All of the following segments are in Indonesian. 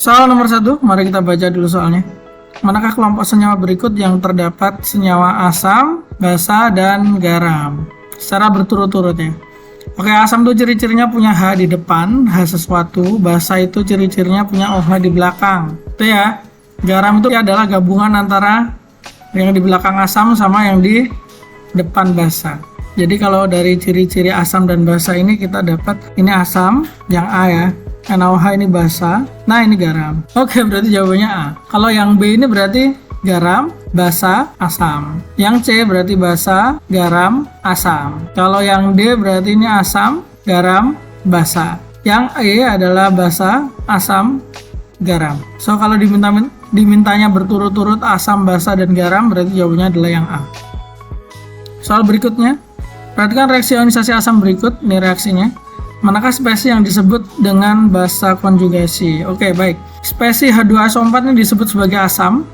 Soal nomor 1, mari kita baca dulu soalnya. Manakah kelompok senyawa berikut yang terdapat senyawa asam, basa, dan garam? Secara berturut-turut ya. Oke, asam itu ciri-cirinya punya H di depan, H sesuatu. Basa itu ciri-cirinya punya OH di belakang. Itu ya. Garam itu adalah gabungan antara yang di belakang asam sama yang di depan basa. Jadi kalau dari ciri-ciri asam dan basa ini kita dapat ini asam, yang A ya. NaOH ini basa, nah ini garam. Oke, berarti jawabannya A. Kalau yang B ini berarti garam, basa, asam. Yang C berarti basa, garam, asam. Kalau yang D berarti ini asam, garam, basa. Yang E adalah basa, asam, garam. So kalau dimintanya berturut-turut asam, basa, dan garam, berarti jawabannya adalah yang A. Soal berikutnya, perhatikan reaksi ionisasi asam berikut, ini reaksinya. Manakah spesies yang disebut dengan basa konjugasi? Oke, baik. Spesies H2SO4 ini disebut sebagai asam.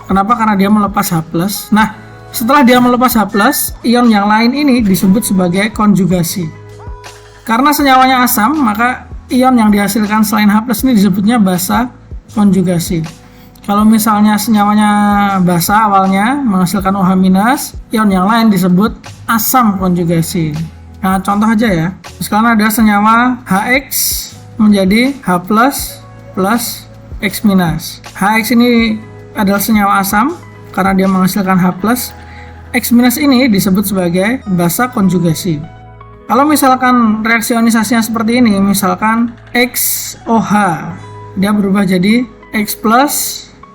Kenapa? Karena dia melepas H+. Nah, setelah dia melepas H+, ion yang lain ini disebut sebagai konjugasi. Karena senyawanya asam, maka ion yang dihasilkan selain H+ ini disebutnya basa konjugasi. Kalau misalnya senyawanya basa awalnya menghasilkan OH-, ion yang lain disebut asam konjugasi. Nah, contoh aja ya. Sekarang ada senyawa HX menjadi H+ plus X-. HX ini adalah senyawa asam karena dia menghasilkan H+. X- ini disebut sebagai basa konjugasi. Kalau misalkan reaksi ionisasinya seperti ini, misalkan XOH, dia berubah jadi X+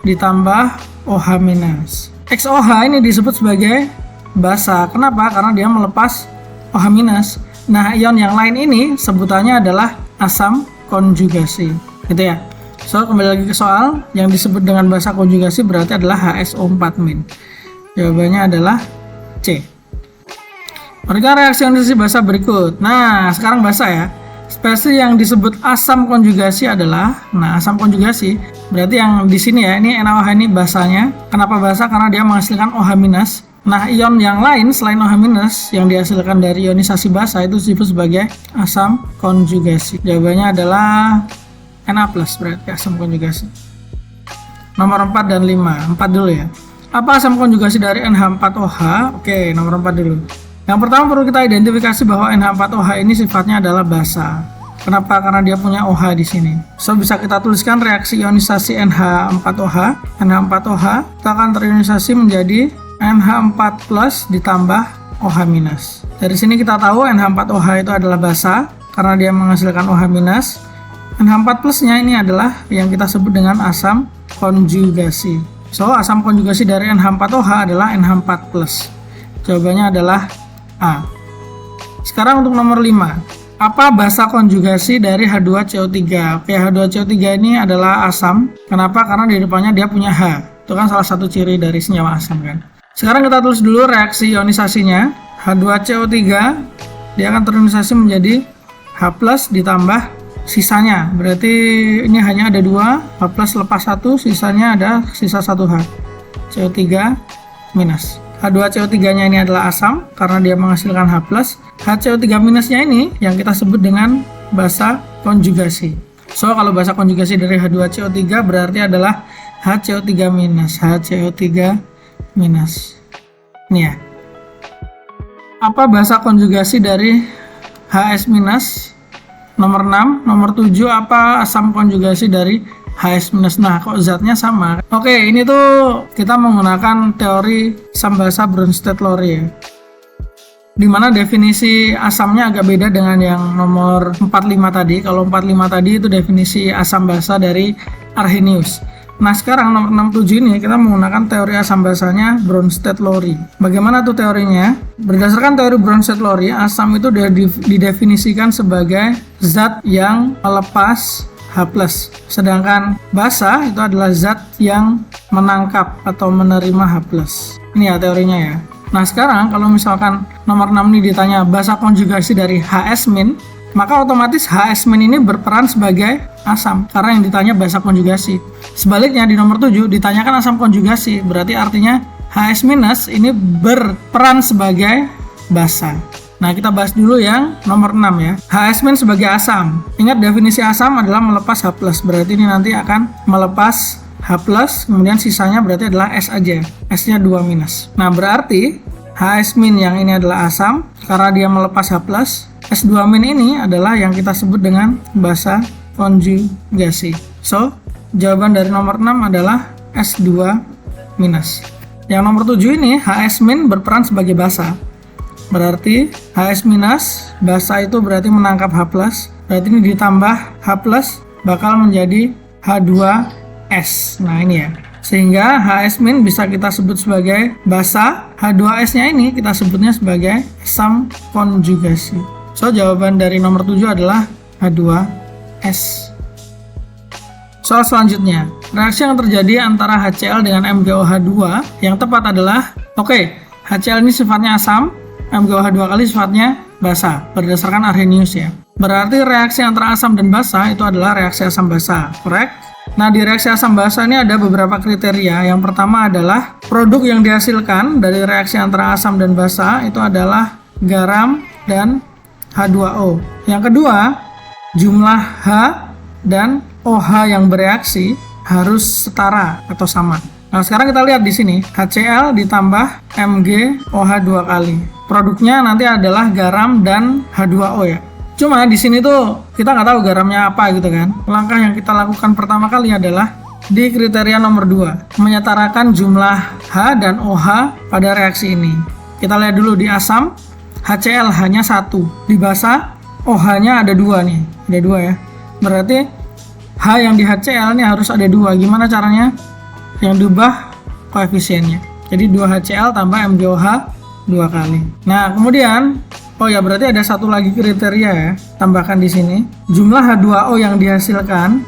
ditambah OH-. XOH ini disebut sebagai basa. Kenapa? Karena dia melepas OH-. Nah, ion yang lain ini sebutannya adalah asam konjugasi. Gitu ya. So, kembali lagi ke soal, yang disebut dengan basa konjugasi berarti adalah HSO4-. Jawabannya adalah C. Perhatikan reaksi ionisasi basa berikut. Nah, sekarang basa ya. Spesies yang disebut asam konjugasi adalah, nah asam konjugasi berarti yang di sini ya, ini NaOH ini basanya. Kenapa basa? Karena dia menghasilkan OH-. Nah, ion yang lain selain OH- yang dihasilkan dari ionisasi basa itu disebut sebagai asam konjugasi. Jawabannya adalah Na+, berarti asam konjugasi. Nomor 4 dan 5. 4 dulu ya. Apa asam konjugasi dari NH4OH? Oke, nomor 4 dulu. Yang pertama perlu kita identifikasi bahwa NH4OH ini sifatnya adalah basa. Kenapa? Karena dia punya OH di sini. So, bisa kita tuliskan reaksi ionisasi NH4OH. NH4OH itu akan terionisasi menjadi NH4+ ditambah OH-. Dari sini kita tahu NH4OH itu adalah basa karena dia menghasilkan OH-. NH4+-nya ini adalah yang kita sebut dengan asam konjugasi. So, asam konjugasi dari NH4OH adalah NH4+. Jawabannya adalah A. Sekarang untuk nomor 5. Apa basa konjugasi dari H2CO3? Oke, H2CO3 ini adalah asam. Kenapa? Karena di depannya dia punya H. Itu kan salah satu ciri dari senyawa asam kan. Sekarang kita tulis dulu reaksi ionisasinya. H2CO3 dia akan terionisasi menjadi H+ ditambah sisanya. Berarti ini hanya ada 2, H+ lepas 1, sisanya ada sisa 1H. CO3-. H2CO3-nya ini adalah asam karena dia menghasilkan H+. HCO3-nya ini yang kita sebut dengan basa konjugasi. So, kalau basa konjugasi dari H2CO3 berarti adalah HCO3-. HCO3-. Ini ya. Apa basa konjugasi dari HS-? Nomor 6, nomor 7 apa asam konjugasi dari HS-? Nah, kok zatnya sama? Oke, ini tuh kita menggunakan teori asam basa Bronsted-Lowry ya. Dimana definisi asamnya agak beda dengan yang nomor 45 tadi. Kalau 45 tadi itu definisi asam basa dari Arrhenius. Nah, sekarang nomor 67 ini kita menggunakan teori asam basanya Bronsted-Lowry. Bagaimana tuh teorinya? Berdasarkan teori Bronsted-Lowry, asam itu didefinisikan sebagai zat yang melepas H+. Sedangkan basa itu adalah zat yang menangkap atau menerima H+. Ini ya teorinya ya. Nah, sekarang kalau misalkan nomor 6 ini ditanya basa konjugasi dari HS-, maka otomatis HS- ini berperan sebagai asam karena yang ditanya basa konjugasi. Sebaliknya di nomor 7 ditanyakan asam konjugasi, berarti artinya HS- ini berperan sebagai basa. Nah, kita bahas dulu yang nomor 6 ya. HS- sebagai asam. Ingat definisi asam adalah melepas H+. Berarti ini nanti akan melepas H+, kemudian sisanya berarti adalah S aja. S-nya 2-. Nah, berarti HS- yang ini adalah asam karena dia melepas H+. S2- ini adalah yang kita sebut dengan basa konjugasi. So, jawaban dari nomor 6 adalah S2-. Yang nomor 7 ini HS- berperan sebagai basa. Berarti HS- basa itu berarti menangkap H+. Berarti ini ditambah H+ bakal menjadi H2S. Nah, ini ya. Sehingga HS- bisa kita sebut sebagai basa, H2S-nya ini kita sebutnya sebagai asam konjugasi. So, jawaban dari nomor 7 adalah H2S. Soal selanjutnya, reaksi yang terjadi antara HCl dengan MgOH2 yang tepat adalah, HCl ini sifatnya asam, MgOH2 kali sifatnya basa, berdasarkan Arrhenius ya. Berarti reaksi antara asam dan basa itu adalah reaksi asam basa, correct? Nah, di reaksi asam basa ini ada beberapa kriteria. Yang pertama adalah produk yang dihasilkan dari reaksi antara asam dan basa itu adalah garam dan H2O. Yang kedua, jumlah H dan OH yang bereaksi harus setara atau sama. Nah, sekarang kita lihat di sini, HCl ditambah MgOH2 kali. Produknya nanti adalah garam dan H2O ya. Cuma di sini tuh kita nggak tahu garamnya apa gitu kan. Langkah yang kita lakukan pertama kali adalah di kriteria nomor 2, menyetarakan jumlah H dan OH pada reaksi ini. Kita lihat dulu di asam, HCl hanya 1. Di basa, OH-nya ada 2 nih. Ada 2 ya. Berarti H yang di HCl ini harus ada 2. Gimana caranya? Yang diubah koefisiennya. Jadi 2HCl tambah MgOH 2 kali. Nah, kemudian berarti ada satu lagi kriteria ya. Tambahkan di sini. Jumlah H2O yang dihasilkan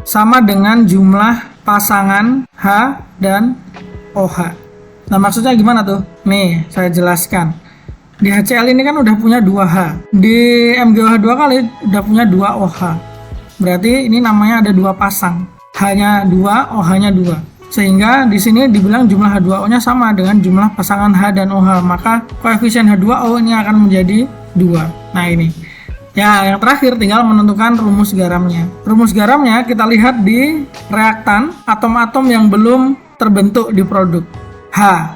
sama dengan jumlah pasangan H dan OH. Nah, maksudnya gimana tuh? Nih, saya jelaskan. Di HCl ini kan udah punya 2H. Di MgOH 2 kali udah punya 2 OH. Berarti ini namanya ada 2 pasang. H-nya 2, OH-nya 2. Sehingga di sini dibilang jumlah H2O-nya sama dengan jumlah pasangan H dan OH. Maka koefisien H2O ini akan menjadi 2. Nah, ini. Ya, yang terakhir tinggal menentukan rumus garamnya. Rumus garamnya kita lihat di reaktan atom-atom yang belum terbentuk di produk. H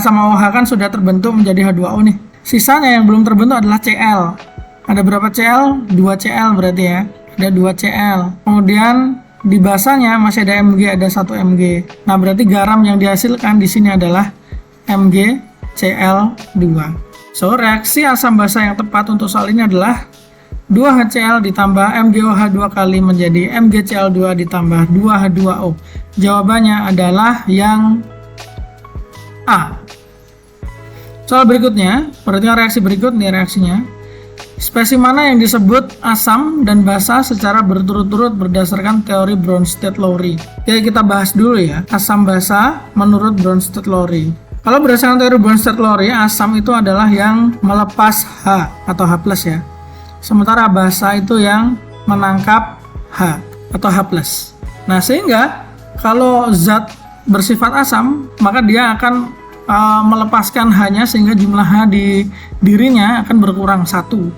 sama OH kan sudah terbentuk menjadi H2O nih. Sisanya yang belum terbentuk adalah Cl. Ada berapa Cl? 2 Cl berarti ya. Ada 2 Cl. Kemudian di basanya masih ada Mg, ada 1 Mg. Nah, berarti garam yang dihasilkan di sini adalah MgCl2. So, reaksi asam basa yang tepat untuk soal ini adalah 2HCl ditambah MgOH 2 kali menjadi MgCl2 ditambah 2H2O. Jawabannya adalah yang A. Soal berikutnya, perhatikan reaksi berikut nih reaksinya. Spesies mana yang disebut asam dan basa secara berturut-turut berdasarkan teori Bronsted-Lowry? Oke, kita bahas dulu ya. Asam basa menurut Bronsted-Lowry. Kalau berdasarkan teori Bronsted-Lowry, asam itu adalah yang melepas H atau H+ ya. Sementara basa itu yang menangkap H atau H+. Nah, sehingga kalau zat bersifat asam, maka dia akan melepaskan H-nya sehingga jumlah H di dirinya akan berkurang 1.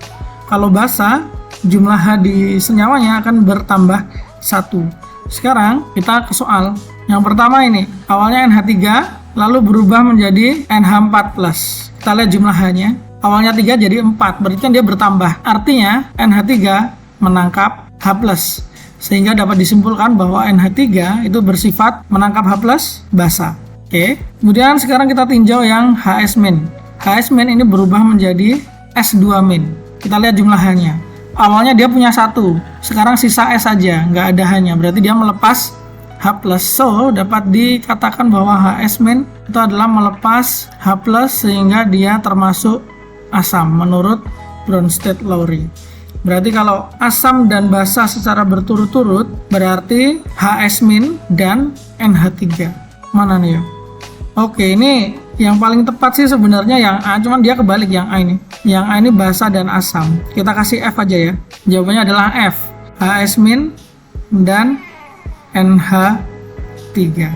Kalau basa, jumlah H di senyawanya akan bertambah 1. Sekarang kita ke soal. Yang pertama ini, awalnya NH3 lalu berubah menjadi NH4+. Kita lihat jumlah H-nya. Awalnya 3 jadi 4, berarti kan dia bertambah. Artinya NH3 menangkap H+. Sehingga dapat disimpulkan bahwa NH3 itu bersifat menangkap H+ basa. Oke, kemudian sekarang kita tinjau yang HS-. HS- ini berubah menjadi S2-. Kita lihat jumlah H-nya. Awalnya dia punya 1, sekarang sisa S saja, nggak ada H-nya. Berarti dia melepas H+. So, dapat dikatakan bahwa HS- itu adalah melepas H+ sehingga dia termasuk asam menurut Bronsted-Lowry. Berarti kalau asam dan basa secara berturut-turut berarti HS- dan NH3. Mana nih ya? Oke, ini yang paling tepat sih sebenarnya yang A, cuman dia kebalik yang A ini. Yang A ini basa dan asam. Kita kasih F aja ya. Jawabannya adalah F. HS- dan NH3.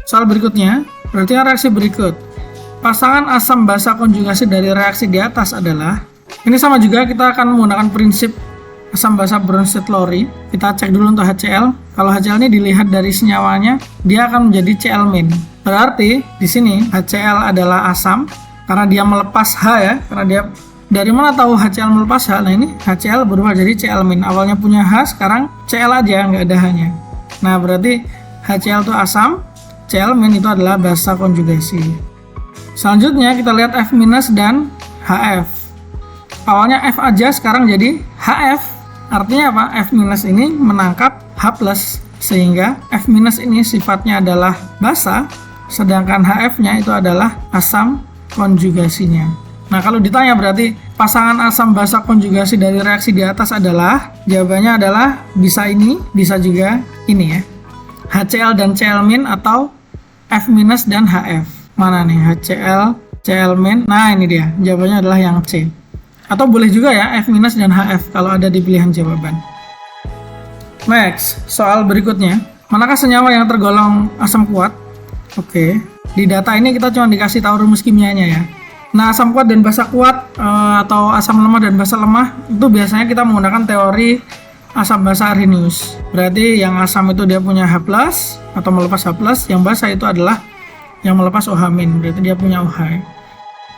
Soal berikutnya, berarti reaksi berikut. pasangan asam basa konjugasi dari reaksi di atas adalah, ini sama juga, kita akan menggunakan prinsip asam basa Bronsted-Lowry. Kita cek dulu untuk HCl. Kalau HCl ini dilihat dari senyawanya, dia akan menjadi Cl-. Berarti di sini HCl adalah asam karena dia melepas H ya, karena dia, dari mana tahu HCl melepas H? Nah ini HCl berubah jadi Cl-. Awalnya punya H, sekarang Cl aja, nggak ada H-nya. Nah berarti HCl itu asam, Cl- itu adalah basa konjugasi. Selanjutnya kita lihat F- dan HF. Awalnya F aja, sekarang jadi HF. Artinya apa? F- ini menangkap H+, sehingga F- ini sifatnya adalah basa, sedangkan HF-nya itu adalah asam konjugasinya. Nah kalau ditanya berarti pasangan asam basa konjugasi dari reaksi di atas adalah, jawabannya adalah bisa ini, bisa juga ini ya, HCl dan Cl- atau F- dan HF. Mana nih HCl, Cl-? Nah ini dia, jawabannya adalah yang C. Atau boleh juga ya F- dan HF kalau ada di pilihan jawaban. Next, soal berikutnya. Manakah senyawa yang tergolong asam kuat? Oke, di data ini kita cuma dikasih tahu rumus kimianya ya. Nah, asam kuat dan basa kuat atau asam lemah dan basa lemah itu biasanya kita menggunakan teori asam basa Arrhenius. Berarti yang asam itu dia punya H+ atau melepas H+, yang basa itu adalah yang melepas OH-, berarti dia punya OH.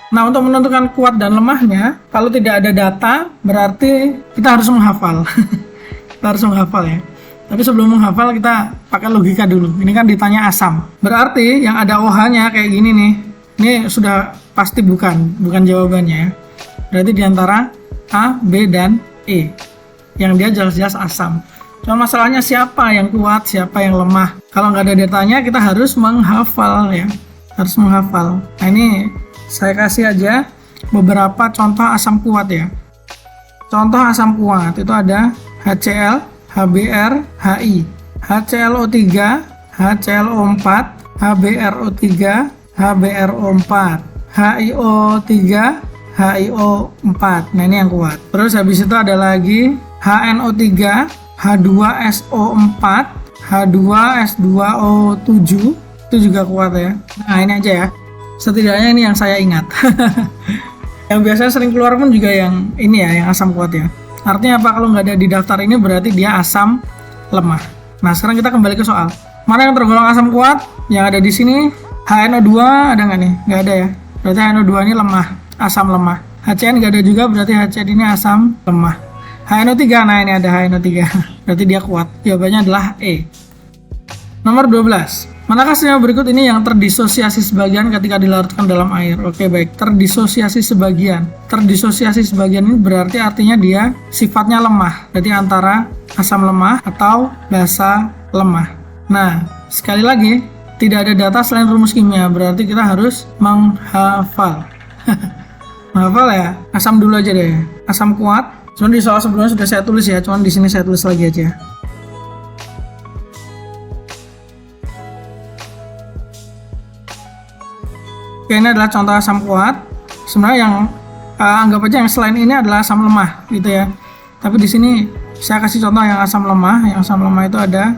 Nah, untuk menentukan kuat dan lemahnya, kalau tidak ada data, berarti kita harus menghafal. Kita harus menghafal ya. Tapi sebelum menghafal, kita pakai logika dulu. Ini kan ditanya asam. Berarti yang ada OH-nya kayak gini nih. Ini sudah pasti bukan jawabannya. Berarti diantara A, B, dan E. Yang dia jelas-jelas asam. Cuma masalahnya siapa yang kuat, siapa yang lemah. Kalau nggak ada datanya, kita harus menghafal ya. Harus menghafal. Nah ini saya kasih aja beberapa contoh asam kuat ya. Contoh asam kuat itu ada HCl, HBr, HI, HClO3, HClO4, HBrO3, HBrO4, HiO3, HiO4. Nah ini yang kuat. Terus habis itu ada lagi HNO3, H2SO4, H2S2O7. Itu juga kuat ya. Nah ini aja ya. Setidaknya ini yang saya ingat. Yang biasanya sering keluar pun juga yang ini ya, yang asam kuat ya. Artinya apa? Kalau nggak ada di daftar ini berarti dia asam lemah. Nah sekarang kita kembali ke soal. Mana yang tergolong asam kuat? Yang ada di sini HNO2 ada nggak nih? Nggak ada ya. Berarti HNO2 ini lemah, asam lemah. HCN nggak ada juga, berarti HCN ini asam lemah. HNO3, nah ini ada HNO3. Berarti dia kuat. Jawabannya adalah E. Nomor 12. Manakah senyawa berikut ini yang terdisosiasi sebagian ketika dilarutkan dalam air? Oke baik, terdisosiasi sebagian. Terdisosiasi sebagian ini berarti artinya dia sifatnya lemah. Jadi antara asam lemah atau basa lemah. Nah, sekali lagi, tidak ada data selain rumus kimia, berarti kita harus menghafal. Menghafal ya. Asam dulu aja deh. Asam kuat. Cuman di soal sebelumnya sudah saya tulis ya, cuman di sini saya tulis lagi aja. Oke, ini adalah contoh asam kuat. Sebenarnya yang anggap aja yang selain ini adalah asam lemah gitu ya. Tapi di sini saya kasih contoh yang asam lemah. Yang asam lemah itu ada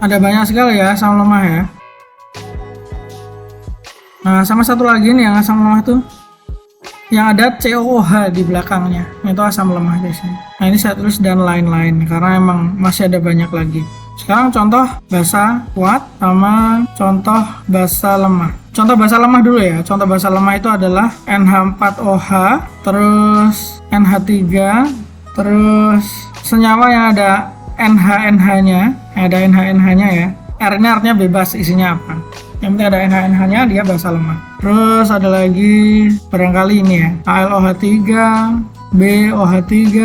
banyak sekali ya asam lemah ya. Nah, sama satu lagi nih yang asam lemah tuh yang ada COOH di belakangnya. Itu asam lemah di sini. Nah, ini saya tulis dan lain-lain karena emang masih ada banyak lagi. Sekarang contoh basa kuat sama contoh basa lemah. Contoh basa lemah dulu ya. Contoh basa lemah itu adalah NH4OH, terus NH3, terus senyawa yang ada NH-NH-nya, ada NH-NH-nya ya. R-nya artinya bebas, isinya apa. Yang penting ada NH-NH-nya, dia basa lemah. Terus ada lagi barangkali ini ya, AlOH3, BOH3,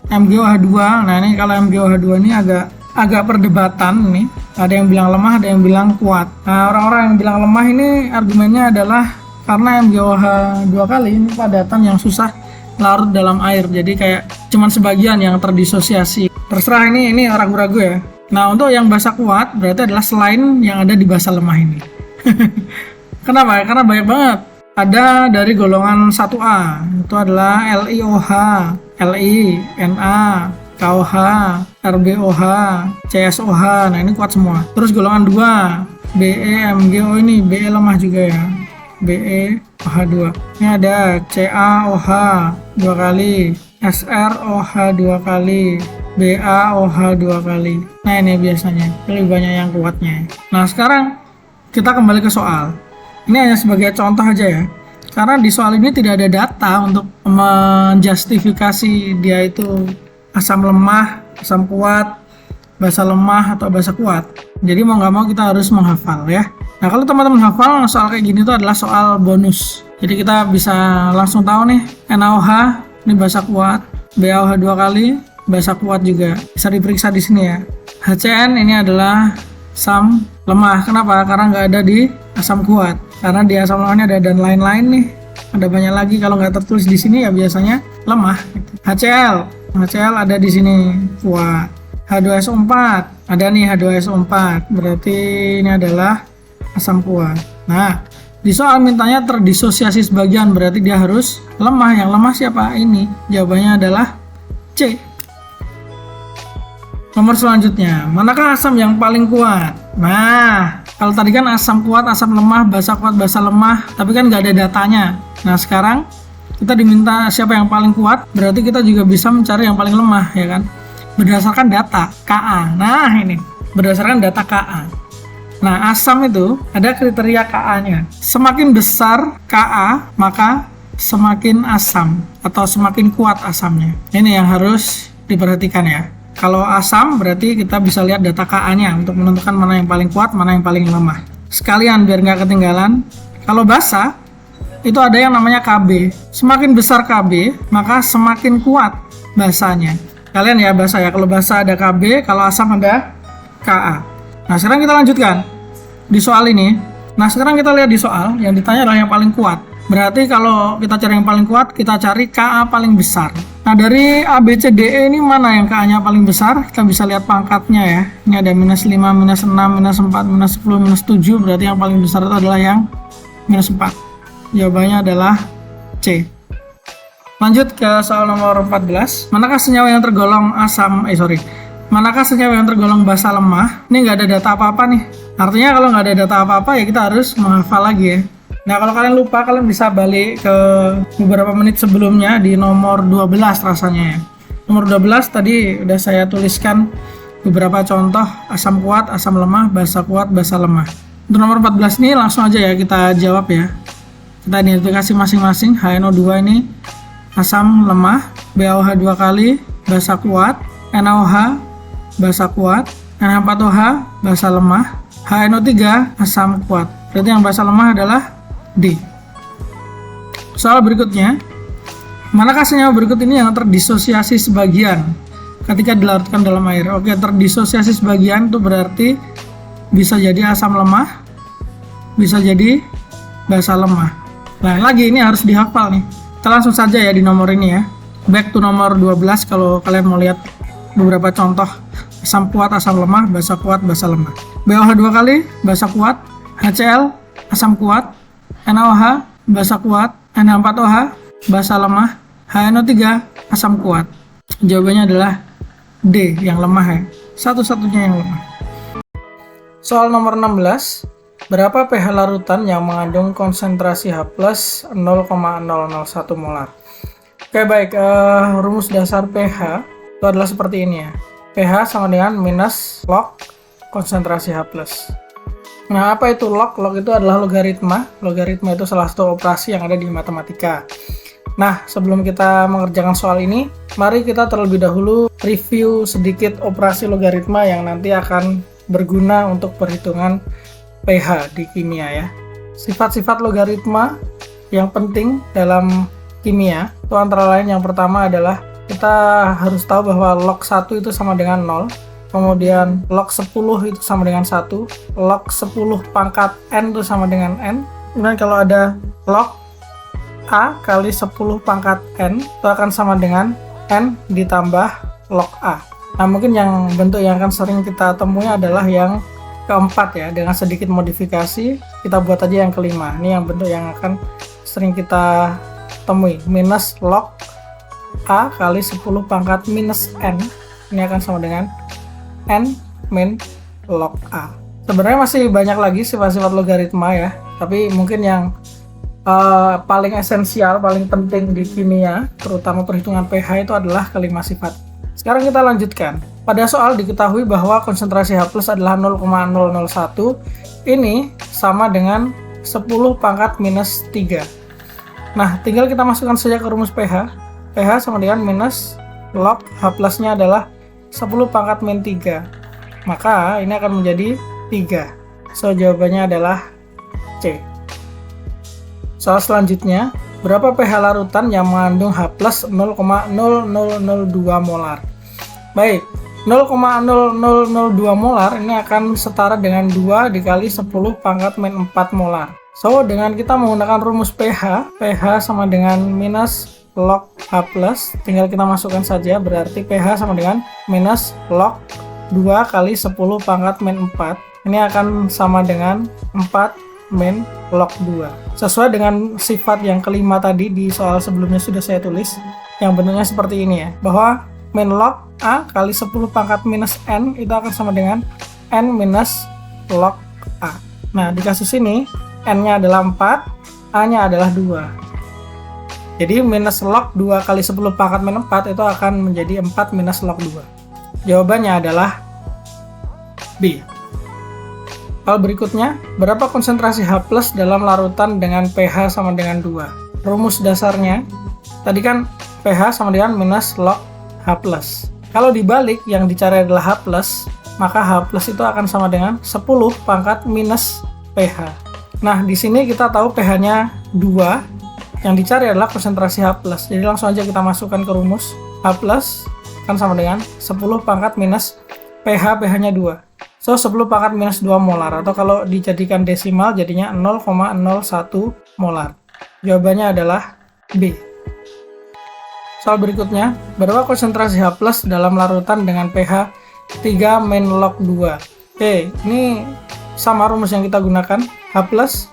MgOH2. Nah ini kalau MgOH2 ini agak perdebatan nih. Ada yang bilang lemah, ada yang bilang kuat. Nah orang-orang yang bilang lemah ini argumennya adalah karena MgOH 2 kali ini padatan yang susah larut dalam air. Jadi kayak cuman sebagian yang terdisosiasi. Terserah ini ragu-ragu ya. Nah untuk yang basa kuat berarti adalah selain yang ada di basa lemah ini. Kenapa? Karena banyak banget. Ada dari golongan 1A, itu adalah LiOH, Li, Na, KOH, RbOH, CSOH. Nah, ini kuat semua. Terus golongan 2, BeMgO, ini Be lemah juga ya. BeOH2. Ini ada CaOH 2 kali, SrOH 2 kali, BaOH 2 kali. Nah, ini biasanya lebih banyak yang kuatnya. Nah, sekarang kita kembali ke soal. Ini hanya sebagai contoh aja ya. Karena di soal ini tidak ada data untuk menjustifikasi dia itu asam lemah, asam kuat, basa lemah, atau basa kuat. Jadi mau nggak mau kita harus menghafal ya. Nah, kalau teman-teman hafal, soal kayak gini tuh adalah soal bonus. Jadi kita bisa langsung tahu nih, NaOH ini basa kuat, BaOH 2 kali, basa kuat juga. Bisa diperiksa di sini ya. HCN ini adalah asam lemah. Kenapa? Karena nggak ada di asam kuat. Karena di asam lemahnya ada dan lain-lain nih. Ada banyak lagi, kalau nggak tertulis di sini ya biasanya lemah. HCl ada di sini kuat. H2SO4 ada nih, H2SO4 berarti ini adalah asam kuat. Nah, di soal mintanya terdisosiasi sebagian, berarti dia harus lemah. Yang lemah siapa? Ini. Jawabannya adalah C. Nomor selanjutnya, manakah asam yang paling kuat? Nah, kalau tadi kan asam kuat, asam lemah, basa kuat, basa lemah, tapi kan nggak ada datanya. Nah, sekarang kita diminta siapa yang paling kuat, berarti kita juga bisa mencari yang paling lemah, ya kan? Berdasarkan data Ka. Nah, ini berdasarkan data Ka. Nah, asam itu ada kriteria Ka-nya. Semakin besar Ka, maka semakin asam atau semakin kuat asamnya. Ini yang harus diperhatikan ya. Kalau asam berarti kita bisa lihat data Ka-nya untuk menentukan mana yang paling kuat, mana yang paling lemah. Sekalian biar nggak ketinggalan, kalau basa itu ada yang namanya Kb. Semakin besar Kb, maka semakin kuat basanya. Kalian ya basa ya, kalau basa ada Kb, kalau asam ada Ka. Nah, sekarang kita lanjutkan di soal ini. Nah, sekarang kita lihat di soal yang ditanya adalah yang paling kuat. Berarti kalau kita cari yang paling kuat, kita cari Ka paling besar. Nah, dari A, B, C, D, E ini mana yang Ka-nya paling besar? Kita bisa lihat pangkatnya ya. Ini ada minus 5, minus 6, minus 4, minus 10, minus 7. Berarti yang paling besar itu adalah yang minus 4. Jawabannya adalah C. Lanjut ke soal nomor 14. Manakah senyawa yang tergolong Manakah senyawa yang tergolong basa lemah? Ini nggak ada data apa-apa nih. Artinya kalau nggak ada data apa-apa ya kita harus menghafal lagi ya. Nah, kalau kalian lupa, kalian bisa balik ke beberapa menit sebelumnya di nomor 12 rasanya ya. Nomor 12 tadi udah saya tuliskan beberapa contoh asam kuat, asam lemah, basa kuat, basa lemah. Untuk nomor 14 ini langsung aja ya kita jawab ya. Kita identifikasi masing-masing. HNO2 ini asam lemah, BaOH 2 kali, basa kuat, NaOH basa kuat, NH4OH basa lemah, HNO3 asam kuat. Berarti yang basa lemah adalah D. Soal berikutnya, manakah senyawa berikut ini yang terdisosiasi sebagian ketika dilarutkan dalam air? Oke, terdisosiasi sebagian itu berarti bisa jadi asam lemah, bisa jadi basa lemah. Nah, lagi ini harus dihafal nih. Kita langsung saja ya di nomor ini ya. Back to nomor 12 kalau kalian mau lihat beberapa contoh asam kuat, asam lemah, basa kuat, basa lemah. BaOH 2 kali, basa kuat, HCl, asam kuat, NaOH, basa kuat, NH4OH, basa lemah, HNO3, asam kuat. Jawabannya adalah D, yang lemah ya. Satu-satunya yang lemah. Soal nomor 16. Berapa pH larutan yang mengandung konsentrasi H+ 0,001 molar? Oke, baik. Rumus dasar pH itu adalah seperti ini ya. pH sama dengan minus log konsentrasi H+. Nah, apa itu log? Log itu adalah logaritma. Logaritma itu salah satu operasi yang ada di matematika. Nah, sebelum kita mengerjakan soal ini, mari kita terlebih dahulu review sedikit operasi logaritma yang nanti akan berguna untuk perhitungan pH di kimia ya. Sifat-sifat logaritma yang penting dalam kimia itu antara lain yang pertama adalah kita harus tahu bahwa log 1 itu sama dengan 0. Kemudian log 10 itu sama dengan 1, log 10 pangkat N itu sama dengan N. Kemudian kalau ada log A kali 10 pangkat N itu akan sama dengan N ditambah log A. Nah, mungkin yang bentuk yang akan sering kita temui adalah yang keempat ya, dengan sedikit modifikasi kita buat aja yang kelima. Ini yang bentuk yang akan sering kita temui, minus log A kali 10 pangkat minus N ini akan sama dengan N min log A. Sebenarnya masih banyak lagi sifat-sifat logaritma ya, tapi mungkin yang paling esensial, paling penting di kimia, terutama perhitungan pH itu adalah kelima sifat. Sekarang kita lanjutkan. Pada soal diketahui bahwa konsentrasi H+ adalah 0,001, ini sama dengan 10 pangkat minus 3. Nah, tinggal kita masukkan saja ke rumus pH. pH sama dengan minus log H+-nya adalah 10 pangkat min 3. Maka ini akan menjadi 3. So, jawabannya adalah C. Soal selanjutnya, berapa pH larutan yang mengandung H+ 0,0002 molar? Baik, 0,0002 molar ini akan setara dengan 2 dikali 10 pangkat min 4 molar. So, dengan kita menggunakan rumus pH, pH sama dengan minus log H+, tinggal kita masukkan saja, berarti pH sama dengan minus log 2 kali 10 pangkat min 4. Ini akan sama dengan 4 min log 2. Sesuai dengan sifat yang kelima tadi di soal sebelumnya sudah saya tulis, yang bentuknya seperti ini ya, bahwa min log A kali 10 pangkat minus N itu akan sama dengan N minus log A. Nah, di kasus ini N-nya adalah 4, A-nya adalah 2. Jadi minus log 2 kali 10 pangkat min 4 itu akan menjadi 4 minus log 2. Jawabannya adalah B. Hal berikutnya, berapa konsentrasi H+ dalam larutan dengan pH sama dengan 2? Rumus dasarnya, tadi kan pH sama dengan minus log H+. Kalau dibalik yang dicari adalah H+, maka H+ itu akan sama dengan 10 pangkat minus pH. Nah, di sini kita tahu pH-nya 2, yang dicari adalah konsentrasi H+. Jadi langsung aja kita masukkan ke rumus. H+ akan sama dengan 10 pangkat minus pH-nya 2. So, 10 pangkat minus 2 molar, atau kalau dijadikan desimal jadinya 0,01 molar. Jawabannya adalah B. Soal berikutnya, berapa konsentrasi H+ dalam larutan dengan pH 3 min log 2? Oke, ini sama rumus yang kita gunakan. H+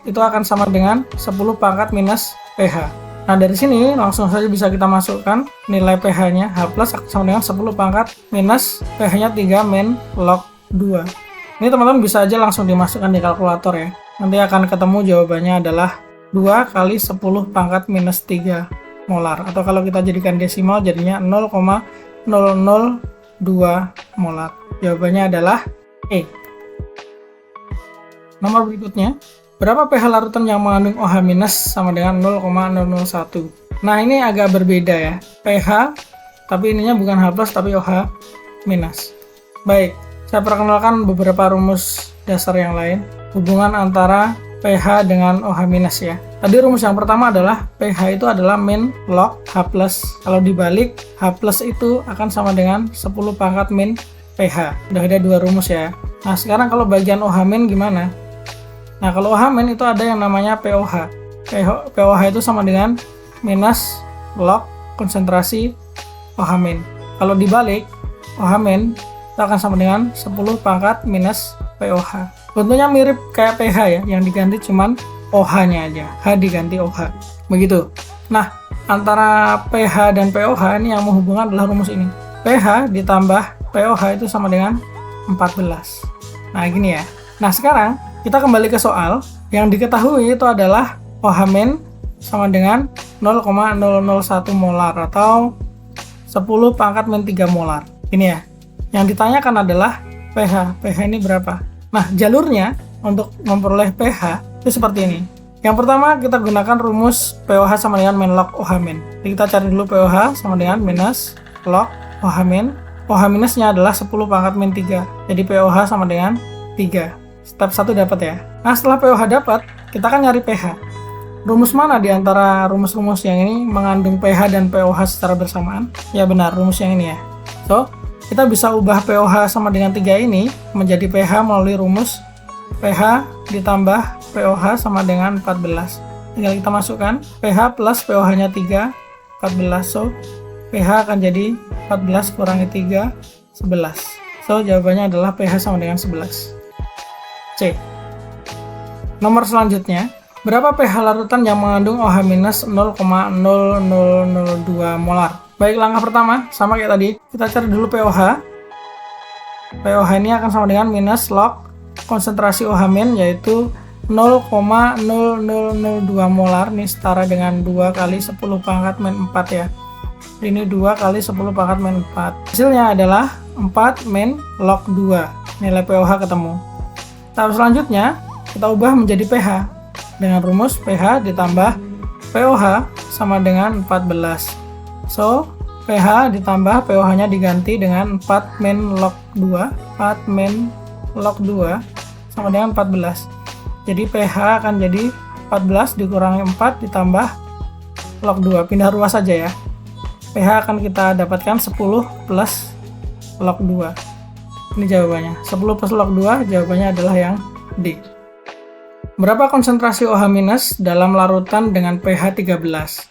itu akan sama dengan 10 pangkat minus pH. Nah, dari sini langsung saja bisa kita masukkan nilai pH-nya. H+ akan sama dengan 10 pangkat minus pH-nya 3 min log 2. Ini teman-teman bisa aja langsung dimasukkan di kalkulator ya. Nanti akan ketemu jawabannya adalah 2 kali 10 pangkat minus 3 molar. Atau kalau kita jadikan desimal jadinya 0,002 molar. Jawabannya adalah E. Nomor berikutnya, berapa pH larutan yang mengandung OH- sama dengan 0,001? Nah, ini agak berbeda ya. pH, tapi ininya bukan H+ tapi OH-. Baik, saya perkenalkan beberapa rumus dasar yang lain. Hubungan antara pH dengan OH- ya. Tadi rumus yang pertama adalah pH itu adalah min log H+. Kalau dibalik, H+ itu akan sama dengan 10 pangkat min pH. Udah ada dua rumus ya. Nah, sekarang kalau bagian OH- gimana? Nah, kalau OH- itu ada yang namanya POH. POH itu sama dengan minus log konsentrasi OH-. Kalau dibalik, OH- itu akan sama dengan 10 pangkat minus POH. Bentuknya mirip kayak pH ya, yang diganti cuman OH-nya aja. H diganti OH. Begitu. Nah, antara pH dan POH ini yang menghubungkan adalah rumus ini. pH ditambah POH itu sama dengan 14. Nah, gini ya. Nah, sekarang kita kembali ke soal. Yang diketahui itu adalah OH- sama dengan 0,001 molar atau 10 pangkat min 3 molar. Ini ya. Yang ditanyakan adalah pH. pH ini berapa? Nah, jalurnya untuk memperoleh pH itu seperti ini. Yang pertama kita gunakan rumus POH sama dengan min log OH-. Jadi kita cari dulu POH sama dengan minus log OH-. OH- adalah 10 pangkat min 3. Jadi POH sama dengan 3. Step 1 dapat ya. Nah, setelah POH dapat, kita kan nyari pH. Rumus mana di antara rumus-rumus yang ini mengandung pH dan POH secara bersamaan? Ya benar, rumus yang ini ya. So, kita bisa ubah POH sama dengan 3 ini menjadi pH melalui rumus pH ditambah POH sama dengan 14. Tinggal kita masukkan pH plus POH-nya 3, 14. So, pH akan jadi 14 kurangi 3, 11. So, jawabannya adalah pH sama dengan 11. C. Nomor selanjutnya, berapa pH larutan yang mengandung OH- 0,0002 molar? Baik, langkah pertama sama kayak tadi, kita cari dulu pOH. pOH ini akan sama dengan minus log konsentrasi OH min, yaitu 0,0002 molar. Ini setara dengan 2 kali 10 pangkat min 4 ya. Ini 2 kali 10 pangkat min 4. Hasilnya adalah 4 min log 2. Nilai pOH ketemu. Tahap selanjutnya kita ubah menjadi pH dengan rumus pH ditambah pOH sama dengan 14. So, pH ditambah pOH-nya diganti dengan 4 min log 2. 4 min log 2 sama dengan 14. Jadi pH akan jadi 14 dikurangi 4 ditambah log 2. Pindah ruas saja ya. pH akan kita dapatkan 10 plus log 2. Ini jawabannya. 10 plus log 2, jawabannya adalah yang D. Berapa konsentrasi OH- dalam larutan dengan pH 13?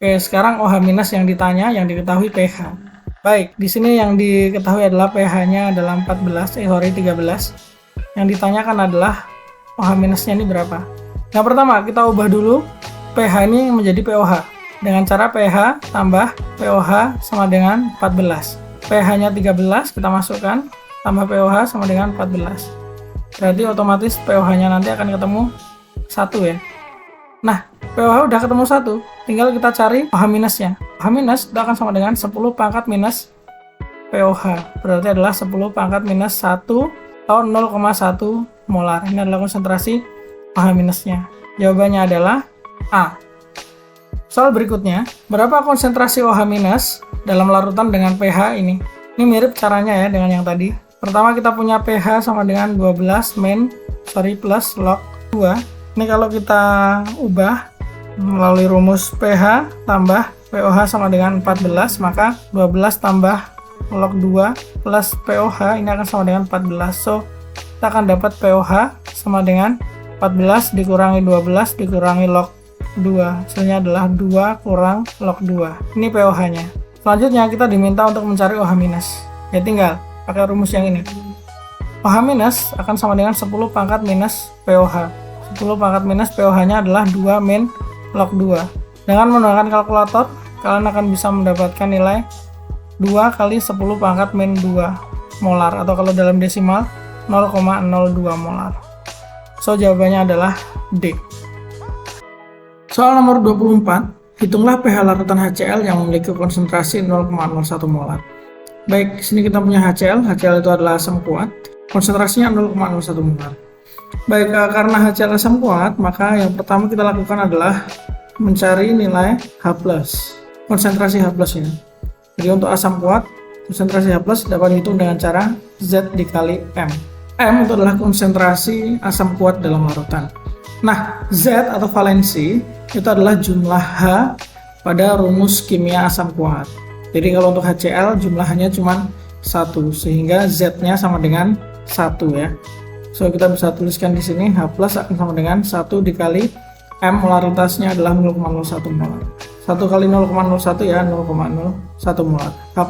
Oke, sekarang OH- yang ditanya, yang diketahui pH. Baik, di sini yang diketahui adalah pH-nya adalah 13. Yang ditanyakan adalah OH-nya ini berapa. Yang pertama, kita ubah dulu pH ini menjadi pOH. Dengan cara pH tambah pOH sama dengan 14. pH-nya 13 kita masukkan, tambah pOH sama dengan 14. Berarti otomatis pOH-nya nanti akan ketemu 1 ya. Nah, pOH udah ketemu 1, tinggal kita cari OH-nya. OH- itu akan sama dengan 10 pangkat minus pOH. Berarti adalah 10 pangkat minus 1 atau 0,1 molar. Ini adalah konsentrasi OH-nya. Jawabannya adalah A. Soal berikutnya, berapa konsentrasi OH- dalam larutan dengan pH ini? Ini mirip caranya ya dengan yang tadi. Pertama kita punya pH sama dengan 12 plus log 2. Ini kalau kita ubah melalui rumus pH tambah pOH sama dengan 14, maka 12 tambah log 2 plus pOH ini akan sama dengan 14. So, kita akan dapat pOH sama dengan 14 dikurangi 12 dikurangi log 2. Hasilnya adalah 2 kurang log 2. Ini pOH-nya. Selanjutnya kita diminta untuk mencari OH-. Ya tinggal pakai rumus yang ini. OH- akan sama dengan 10 pangkat minus pOH. 10 pangkat minus pOH-nya adalah 2 min log 2. Dengan menggunakan kalkulator, kalian akan bisa mendapatkan nilai 2 kali 10 pangkat min 2 molar, atau kalau dalam desimal 0,02 molar. So, jawabannya adalah D. Soal nomor 24, hitunglah pH larutan HCl yang memiliki konsentrasi 0,01 molar. Baik, di sini kita punya HCl. HCl itu adalah asam kuat. Konsentrasinya 0,01 molar. Baik, karena HCl asam kuat, maka yang pertama kita lakukan adalah mencari nilai H+. Konsentrasi H+ ya. Jadi untuk asam kuat, konsentrasi H+ dapat dihitung dengan cara Z dikali M. M itu adalah konsentrasi asam kuat dalam larutan. Nah, Z atau valensi itu adalah jumlah H pada rumus kimia asam kuat. Jadi kalau untuk HCl jumlahnya cuma 1, sehingga Z-nya sama dengan 1 ya. So, kita bisa tuliskan di sini H+ akan sama dengan 1 dikali M, molaritasnya adalah 0,01 molar. 1 kali 0,01 ya, 0,01 molar. H+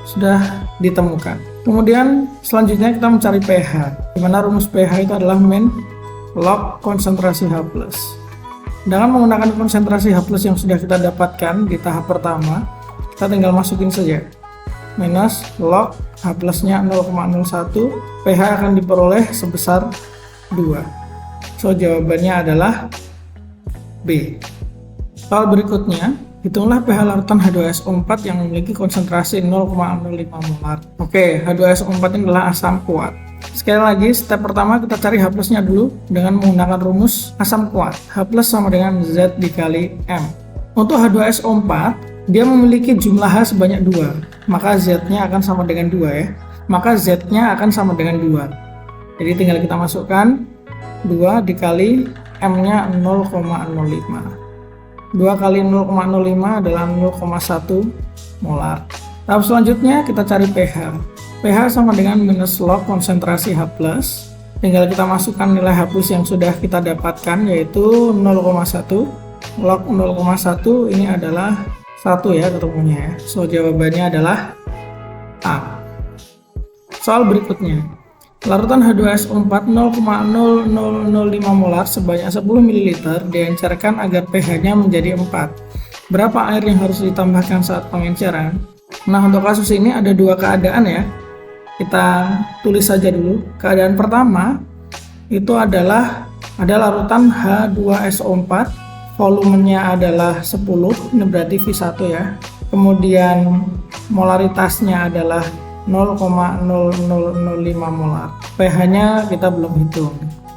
sudah ditemukan. Kemudian selanjutnya kita mencari pH, di mana rumus pH itu adalah min log konsentrasi H+. Dengan menggunakan konsentrasi H+ yang sudah kita dapatkan di tahap pertama, kita tinggal masukin saja. Minus log H+-nya 0,01, pH akan diperoleh sebesar 2. So, jawabannya adalah B. Soal berikutnya, hitunglah pH larutan H2SO4 yang memiliki konsentrasi 0,05 molar. Oke, H2SO4 ini adalah asam kuat. Sekali lagi, step pertama kita cari H+-nya dulu dengan menggunakan rumus asam kuat. H+ sama dengan Z dikali M. Untuk H2SO4, dia memiliki jumlah H sebanyak 2, maka Z-nya akan sama dengan 2 ya. Maka Z-nya akan sama dengan 2. Jadi tinggal kita masukkan 2 dikali M-nya 0,05. 2 kali 0,05 adalah 0,1 molar. Tahap selanjutnya kita cari pH. pH sama dengan minus log konsentrasi H+. Tinggal kita masukkan nilai H+ yang sudah kita dapatkan, yaitu 0,1. Log 0,1 ini adalah 1 ya ketemunya ya. So, jawabannya adalah A. Soal berikutnya, larutan H2SO4 0,0005 molar sebanyak 10 ml diencerkan agar pH-nya menjadi 4. berapa air yang harus ditambahkan saat pengenceran. Nah, untuk kasus ini ada dua keadaan ya. Kita tulis saja dulu. Keadaan pertama itu adalah ada larutan H2SO4, volumenya adalah 10, ini berarti V1 ya. Kemudian molaritasnya adalah 0,0005 molar. pH-nya kita belum hitung.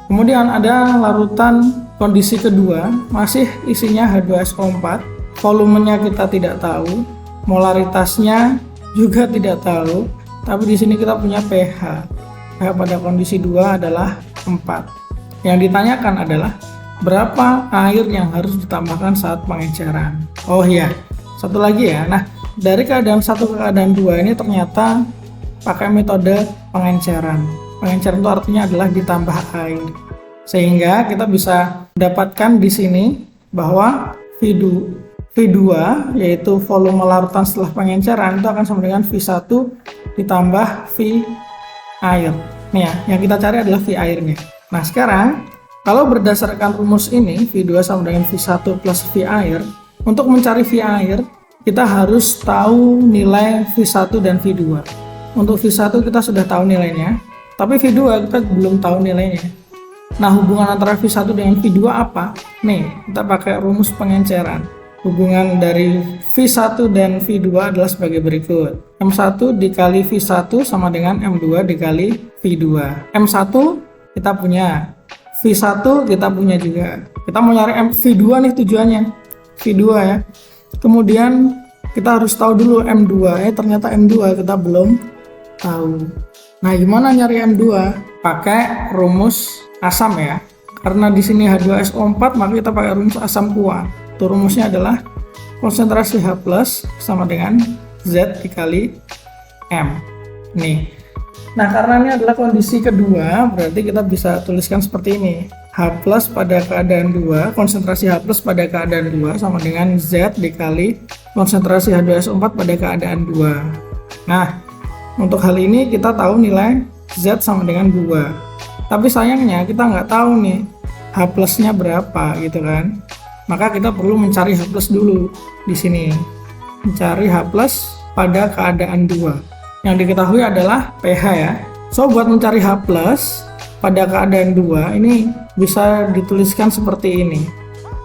Kemudian ada larutan kondisi kedua, masih isinya H2SO4, volumenya kita tidak tahu, molaritasnya juga tidak tahu, tapi di sini kita punya pH. pH pada kondisi 2 adalah 4. Yang ditanyakan adalah berapa air yang harus ditambahkan saat pengenceran. Oh iya, satu lagi ya. Nah, dari keadaan 1 ke keadaan 2 ini ternyata pakai metode pengenceran. Pengenceran itu artinya adalah ditambah air. Sehingga kita bisa dapatkan di sini bahwa V2 yaitu volume larutan setelah pengenceran itu akan sama dengan V1 ditambah V air. Nih ya, yang kita cari adalah V airnya. Nah, sekarang kalau berdasarkan rumus ini V2 sama dengan V1 plus V air, untuk mencari V air kita harus tahu nilai V1 dan V2. Untuk V1 kita sudah tahu nilainya, tapi V2 kita belum tahu nilainya. Nah, hubungan antara V1 dengan V2 apa? Nih, kita pakai rumus pengenceran. Hubungan dari V1 dan V2 adalah sebagai berikut. M1 dikali V1 sama dengan M2 dikali V2. M1 kita punya, V1 kita punya juga. Kita mau nyari V2 nih tujuannya. V2 ya. Kemudian kita harus tahu dulu M2. Ternyata M2 kita belum tahu. Nah, gimana nyari M2? Pakai rumus asam ya. Karena di sini H2SO4, maka kita pakai rumus asam kuat. Itu rumusnya adalah konsentrasi H+ sama dengan Z dikali M. Nih. Nah, karena ini adalah kondisi kedua, berarti kita bisa tuliskan seperti ini. H+ pada keadaan 2, konsentrasi H+ pada keadaan 2 sama dengan Z dikali konsentrasi H2SO4 pada keadaan 2. Nah, untuk hal ini kita tahu nilai Z sama dengan 2. Tapi sayangnya kita nggak tahu nih H+-nya berapa gitu kan. Maka kita perlu mencari H+ dulu di sini. Mencari H+ pada keadaan 2. Yang diketahui adalah pH ya. So, buat mencari H+ pada keadaan 2 ini bisa dituliskan seperti ini.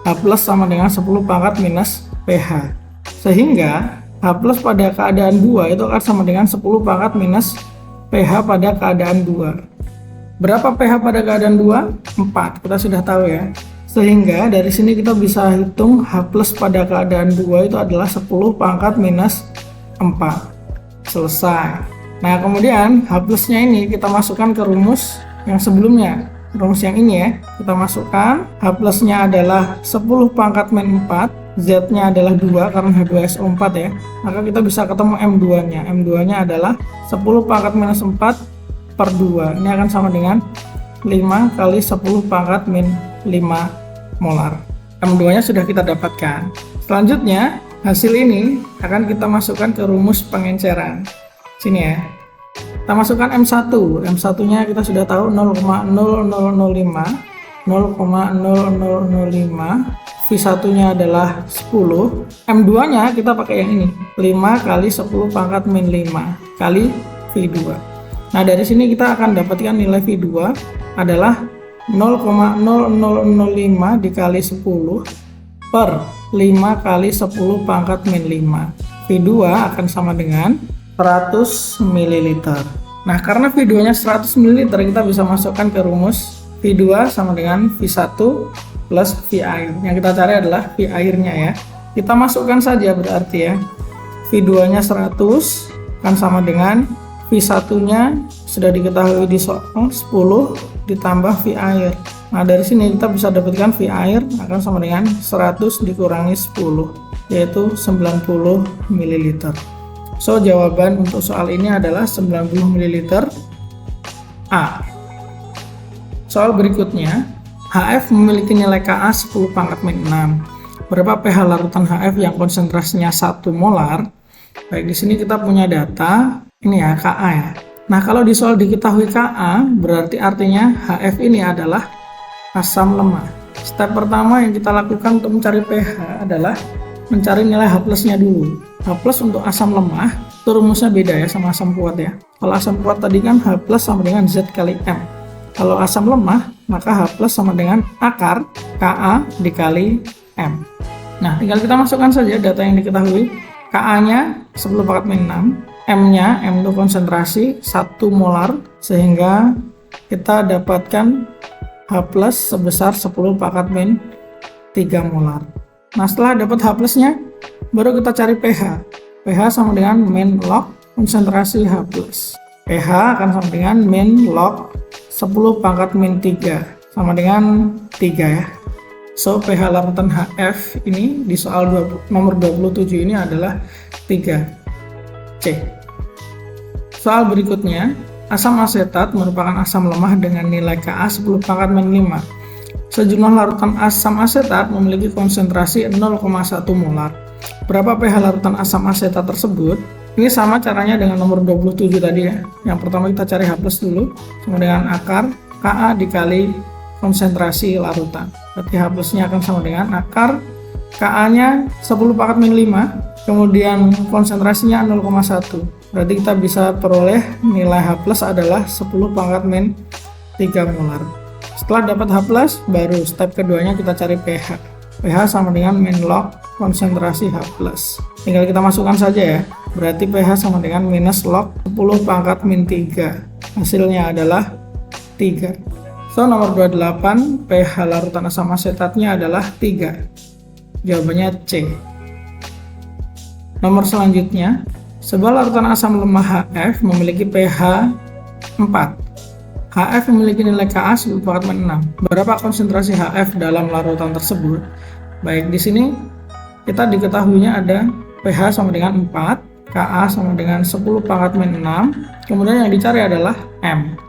H+ sama dengan 10 pangkat minus pH. Sehingga H+ pada keadaan 2 itu akan sama dengan 10 pangkat minus pH pada keadaan 2. Berapa pH pada keadaan 2? 4. Kita sudah tahu ya. Sehingga dari sini kita bisa hitung H+ pada keadaan 2 itu adalah 10 pangkat minus 4. Selesai. Nah, kemudian H+-nya ini kita masukkan ke rumus yang sebelumnya. Rumus yang ini ya. Kita masukkan H+-nya adalah 10 pangkat min 4. Z-nya adalah 2 karena H2SO4 ya. Maka kita bisa ketemu M2-nya. M2-nya adalah 10 pangkat minus 4 per 2. Ini akan sama dengan 5 kali 10 pangkat min 5 molar. M2-nya sudah kita dapatkan. Selanjutnya, hasil ini akan kita masukkan ke rumus pengenceran. Sini ya. Kita masukkan M1. M1-nya kita sudah tahu 0,0005. 0,0005. V1-nya adalah 10. M2-nya kita pakai yang ini. 5 kali 10 pangkat min 5 kali V2. Nah, dari sini kita akan dapatkan nilai V2 adalah 0,0005 dikali 10 per 5 kali 10 pangkat min 5. V2 akan sama dengan 100 ml. Nah, karena V2 nya 100 ml, kita bisa masukkan ke rumus V2 sama dengan V1 plus V air. Yang kita cari adalah V airnya ya. Kita masukkan saja berarti ya. V2 nya 100 akan sama dengan V1 nya sudah diketahui di soal 10 ditambah V air. Nah, dari sini kita bisa dapatkan V air akan sama dengan 100 dikurangi 10, yaitu 90 ml. So, jawaban untuk soal ini adalah 90 ml A. Soal berikutnya, HF memiliki nilai Ka 10 pangkat min 6. Berapa pH larutan HF yang konsentrasinya 1 molar? Baik, di sini kita punya data, ini ya, Ka ya. Nah, kalau di soal diketahui Ka, berarti artinya HF ini adalah asam lemah. Step pertama yang kita lakukan untuk mencari pH adalah mencari nilai H plusnya dulu. H plus untuk asam lemah itu rumusnya beda ya sama asam kuat ya. Kalau asam kuat tadi kan H plus sama dengan Z kali M. Kalau asam lemah maka H plus sama dengan akar Ka dikali M. Nah, tinggal kita masukkan saja data yang diketahui. Ka-nya 10 pangkat min 6, M-nya, M itu konsentrasi 1 molar, sehingga kita dapatkan H plus sebesar 10 pangkat min 3 molar. Nah, setelah dapat H plusnya, baru kita cari pH. pH sama dengan min log konsentrasi H plus. pH akan sama dengan min log 10 pangkat min 3, sama dengan 3 ya. So, pH larutan HF ini di soal nomor 27 ini adalah 3C. Soal berikutnya, asam asetat merupakan asam lemah dengan nilai Ka 10 pangkat min 5. Sejumlah larutan asam asetat memiliki konsentrasi 0,1 molar. Berapa pH larutan asam asetat tersebut? Ini sama caranya dengan nomor 27 tadi ya. Yang pertama kita cari H plus dulu, sama dengan akar Ka dikali konsentrasi larutan. Berarti H plusnya akan sama dengan akar Ka-nya 10 pangkat min 5, kemudian konsentrasinya 0,1. Berarti kita bisa peroleh nilai H plus adalah 10 pangkat min 3 molar. Setelah dapat H plus, baru step keduanya kita cari pH. pH sama dengan min log konsentrasi H plus. Tinggal kita masukkan saja ya. Berarti pH sama dengan minus log 10 pangkat min 3. Hasilnya adalah 3. So, nomor 28, pH larutan asam asetatnya adalah 3. Jawabannya C. Nomor selanjutnya, sebuah larutan asam lemah HF memiliki pH 4. HF memiliki nilai Ka 10 pangkat min 6. Berapa konsentrasi HF dalam larutan tersebut? Baik, di sini kita diketahuinya ada pH sama dengan 4, Ka sama dengan 10 pangkat min 6, kemudian yang dicari adalah M.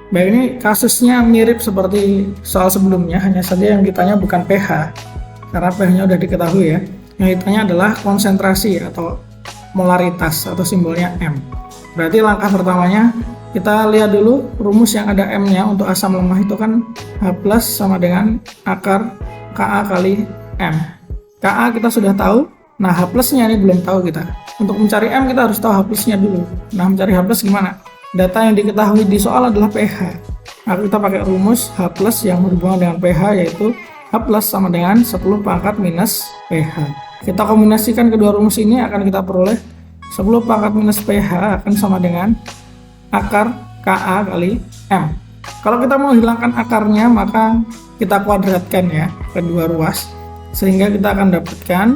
Baik, ini kasusnya mirip seperti soal sebelumnya, hanya saja yang ditanya bukan pH, karena pH-nya udah diketahui ya. Yang ditanya adalah konsentrasi atau molaritas atau simbolnya M. Berarti langkah pertamanya kita lihat dulu rumus yang ada M-nya untuk asam lemah itu kan H plus sama dengan akar Ka kali M. Ka kita sudah tahu, nah H plusnya ini belum tahu kita. Untuk mencari M kita harus tahu H plusnya dulu. Nah, mencari H plus gimana? Data yang diketahui di soal adalah pH. Nah, kita pakai rumus H plus yang berhubungan dengan pH, yaitu H plus sama dengan 10 pangkat minus pH. Kita kombinasikan kedua rumus ini akan kita peroleh 10 pangkat minus pH akan sama dengan akar Ka kali M. Kalau kita mau hilangkan akarnya, maka kita kuadratkan ya kedua ruas, sehingga kita akan dapatkan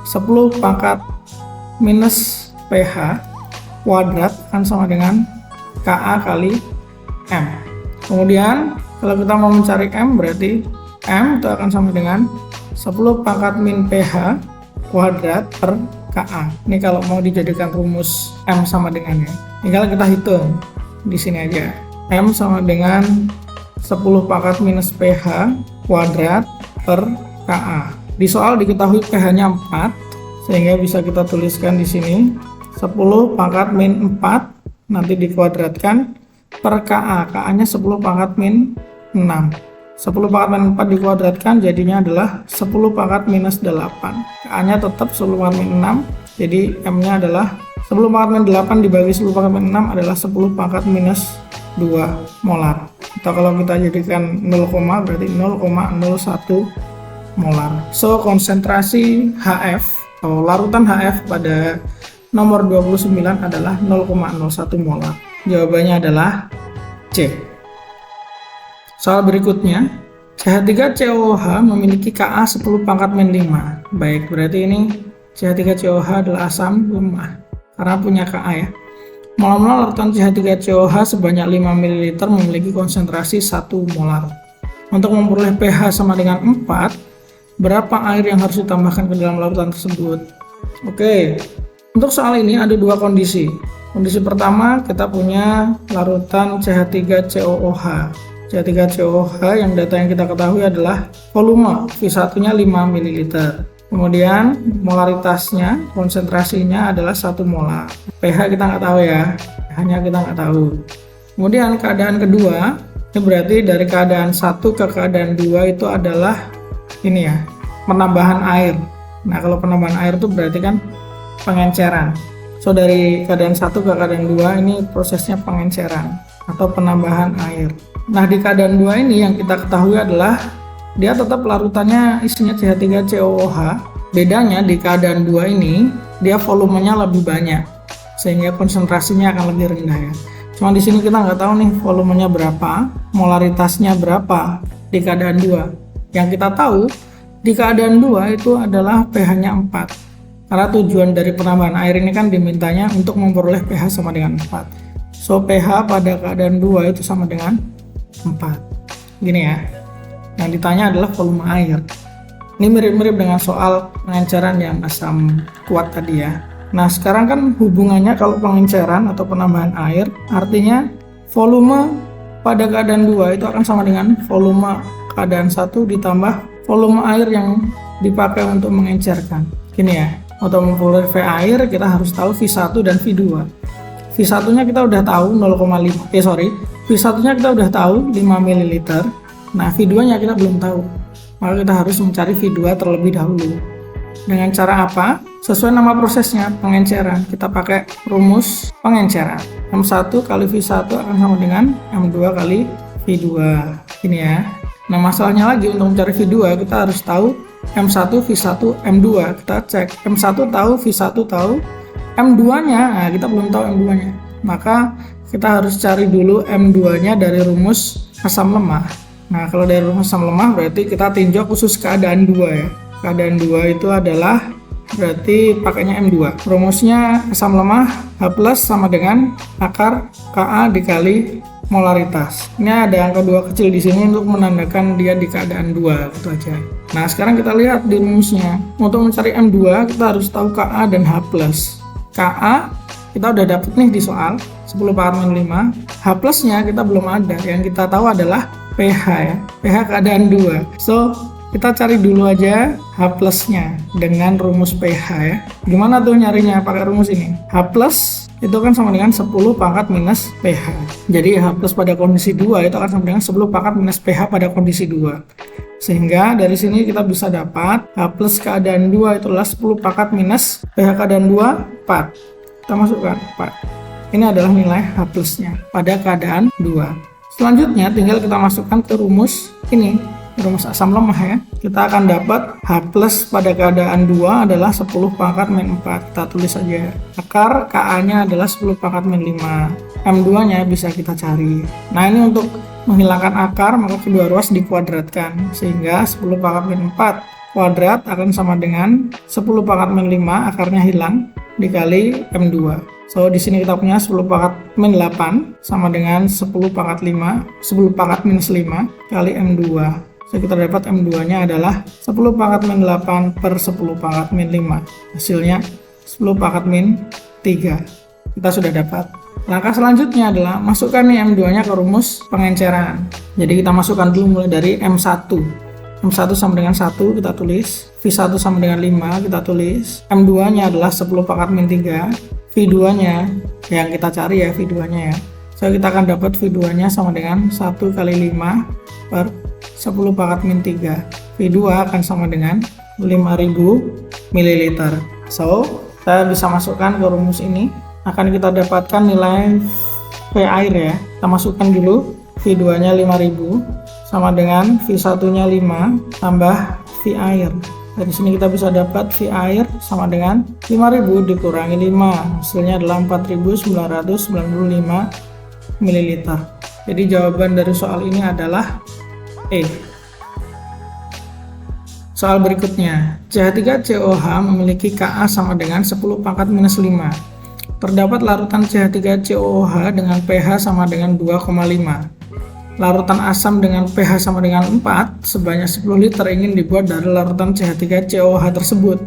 10 pangkat minus pH kuadrat akan sama dengan Ka kali M. Kemudian kalau kita mau mencari M, berarti M itu akan sama dengan 10 pangkat min pH kuadrat per Ka. Ini kalau mau dijadikan rumus M sama dengannya. Tinggal kita hitung di sini aja. M sama dengan 10 pangkat minus pH kuadrat per Ka. Di soal diketahui pH-nya 4, sehingga bisa kita tuliskan di sini 10 pangkat min 4 nanti dikuadratkan per Ka. Ka-nya 10 pangkat min 6. 10 pangkat min 4 dikuadratkan jadinya adalah 10 pangkat minus 8. Ka-nya tetap 10 pangkat min 6, jadi M-nya adalah 10 pangkat min 8 dibagi 10 pangkat min 6 adalah 10 pangkat minus 2 molar. Atau kalau kita jadikan 0, berarti 0,01 molar. So, konsentrasi HF atau larutan HF pada nomor 29 adalah 0,01 molar. Jawabannya adalah C. Soal berikutnya, CH3COOH memiliki Ka 10 pangkat min 5. Baik, berarti ini CH3COOH adalah asam lemah karena punya Ka ya. Mula-mula larutan CH3COOH sebanyak 5 ml memiliki konsentrasi 1 molar. Untuk memperoleh pH sama dengan 4, berapa air yang harus ditambahkan ke dalam larutan tersebut? Oke, untuk soal ini ada dua kondisi. Kondisi pertama, kita punya larutan CH3COOH. CH3COOH yang data yang kita ketahui adalah volume V1-nya 5 ml. Kemudian molaritasnya, konsentrasinya adalah 1 molar. pH kita nggak tahu ya, hanya kita nggak tahu. Kemudian keadaan kedua, ini berarti dari keadaan 1 ke keadaan 2 itu adalah ini ya, penambahan air. Nah, kalau penambahan air itu berarti kan pengenceran. So, dari keadaan 1 ke keadaan 2 ini prosesnya pengenceran atau penambahan air. Nah, di keadaan 2 ini yang kita ketahui adalah dia tetap larutannya isinya CH3COOH. Bedanya di keadaan 2 ini dia volumenya lebih banyak sehingga konsentrasinya akan lebih rendah ya. Cuma di sini kita nggak tahu nih volumenya berapa, molaritasnya berapa di keadaan 2. Yang kita tahu di keadaan 2 itu adalah pH-nya 4. Karena tujuan dari penambahan air ini kan dimintanya untuk memperoleh pH sama dengan 4. So, pH pada keadaan 2 itu sama dengan 4. Gini ya. Yang ditanya adalah volume air. Ini mirip-mirip dengan soal pengenceran yang asam kuat tadi ya. Nah, sekarang kan hubungannya kalau pengenceran atau penambahan air, artinya volume pada keadaan 2 itu akan sama dengan volume keadaan 1 ditambah volume air yang dipakai untuk mengencerkan. Gini ya, untuk memperoleh V air kita harus tahu V1 dan V2. V1 nya kita udah tahu 0,5. V1 nya kita udah tahu 5 ml. Nah, V2 nya kita belum tahu. Maka kita harus mencari V2 terlebih dahulu. Dengan cara apa? Sesuai nama prosesnya, pengenceran. Kita pakai rumus pengenceran. M1 kali V1 akan sama dengan M2 kali V2. Ini ya. Nah, masalahnya lagi untuk mencari V2 kita harus tahu M1, V1, M2. Kita cek M1 tahu, V1 tahu, M2-nya, nah kita belum tahu M2-nya. Maka kita harus cari dulu M2-nya dari rumus asam lemah. Nah, kalau dari rumus asam lemah berarti kita tinjau khusus keadaan 2 ya. Keadaan 2 itu adalah berarti pakainya M2. Rumusnya asam lemah H+ sama dengan akar Ka dikali molaritas. Ini ada angka 2 kecil di sini untuk menandakan dia di keadaan 2 gitu aja. Nah, sekarang kita lihat di rumusnya. Untuk mencari M2 kita harus tahu Ka dan H+. Ka kita udah dapet nih di soal 10 pangkat min 5. H+-nya kita belum ada. Yang kita tahu adalah pH ya. pH keadaan 2. So, kita cari dulu aja H+-nya dengan rumus pH ya. Gimana tuh nyarinya pakai rumus ini? H+ itu kan sama dengan 10 pangkat minus pH. Jadi H+ pada kondisi 2 itu akan sama dengan 10 pangkat minus pH pada kondisi 2. Sehingga dari sini kita bisa dapat H+ keadaan 2 itu adalah 10 pangkat minus pH keadaan 2, 4. Kita masukkan 4. Ini adalah nilai H+-nya pada keadaan 2. Selanjutnya tinggal kita masukkan ke rumus ini, rumus asam lemah ya. Kita akan dapat H+ pada keadaan 2 adalah 10 pangkat min 4. Kita tulis saja. Akar Ka-nya adalah 10 pangkat min 5. M2-nya bisa kita cari. Nah, ini untuk menghilangkan akar maka kedua ruas dikuadratkan sehingga 10 pangkat min 4 kuadrat akan sama dengan 10 pangkat min 5, akarnya hilang, dikali M2. So, di sini kita punya 10 pangkat min 8 sama dengan 10 pangkat 5, 10 pangkat minus 5 kali M2. So, kita dapat M2-nya adalah 10 pangkat min 8 per 10 pangkat min 5. Hasilnya 10 pangkat min 3. Kita sudah dapat. Langkah selanjutnya adalah masukkan nih M2-nya ke rumus pengenceran. Jadi kita masukkan dulu mulai dari M1. M1 sama dengan 1 kita tulis, V1 sama dengan 5 kita tulis, M2-nya adalah 10 pangkat min 3. V2-nya yang kita cari ya, V2-nya ya. So, kita akan dapat V2-nya sama dengan 1 kali 5 per 10 pangkat min 3. V2 akan sama dengan 5000 ml. So, kita bisa masukkan ke rumus ini. Akan kita dapatkan nilai V air ya. Kita masukkan dulu V2-nya 5000 sama dengan V1-nya 5 tambah V air. Dari sini kita bisa dapat V air sama dengan 5000 dikurangi 5. Hasilnya adalah 4995 ml. Jadi jawaban dari soal ini adalah E. Soal berikutnya, CH3COH memiliki Ka sama dengan 10 pangkat minus 5. Terdapat larutan CH3COH dengan pH sama dengan 2,5. Larutan asam dengan pH sama dengan 4 sebanyak 10 liter ingin dibuat dari larutan CH3COH tersebut.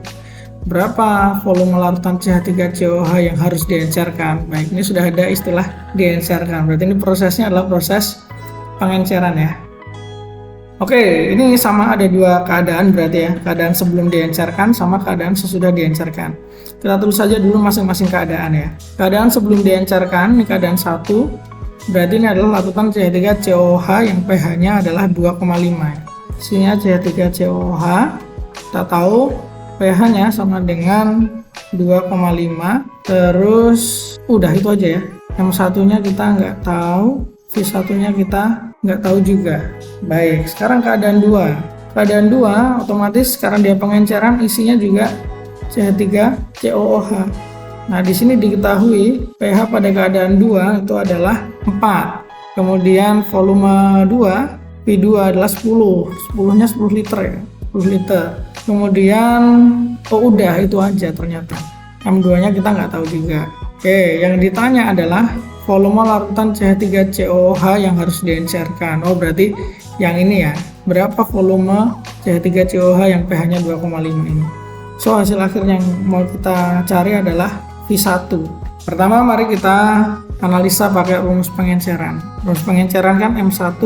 Berapa volume larutan CH3COH yang harus diencerkan? Baik, ini sudah ada istilah diencerkan. Berarti ini prosesnya adalah proses pengenceran ya. Oke, ini sama ada dua keadaan berarti ya. Keadaan sebelum diencerkan sama keadaan sesudah diencerkan. Kita tulis saja dulu masing-masing keadaan ya. Keadaan sebelum diencerkan, ini keadaan 1. Berarti ini adalah larutan CH3COH yang pH-nya adalah 2,5. Isinya CH3COH, kita tahu pH-nya sama dengan 2,5. Terus udah itu aja ya. M1-nya kita nggak tahu, V1-nya kita nggak tahu juga. Baik, sekarang keadaan 2. Keadaan 2 otomatis karena dia pengenceran, isinya juga CH3COOH. Nah, di sini diketahui pH pada keadaan 2 itu adalah 4. Kemudian volume 2 V2 adalah 10. 10-nya 10 liter ya. 10 liter. Kemudian udah itu aja ternyata. M2-nya kita nggak tahu juga. Oke, yang ditanya adalah volume larutan CH3COOH yang harus diencerkan. Oh, berarti yang ini ya. Berapa volume CH3COOH yang pH-nya 2,5 ini? So, hasil akhir yang mau kita cari adalah V1. Pertama, mari kita analisa pakai rumus pengenceran. Rumus pengenceran kan M1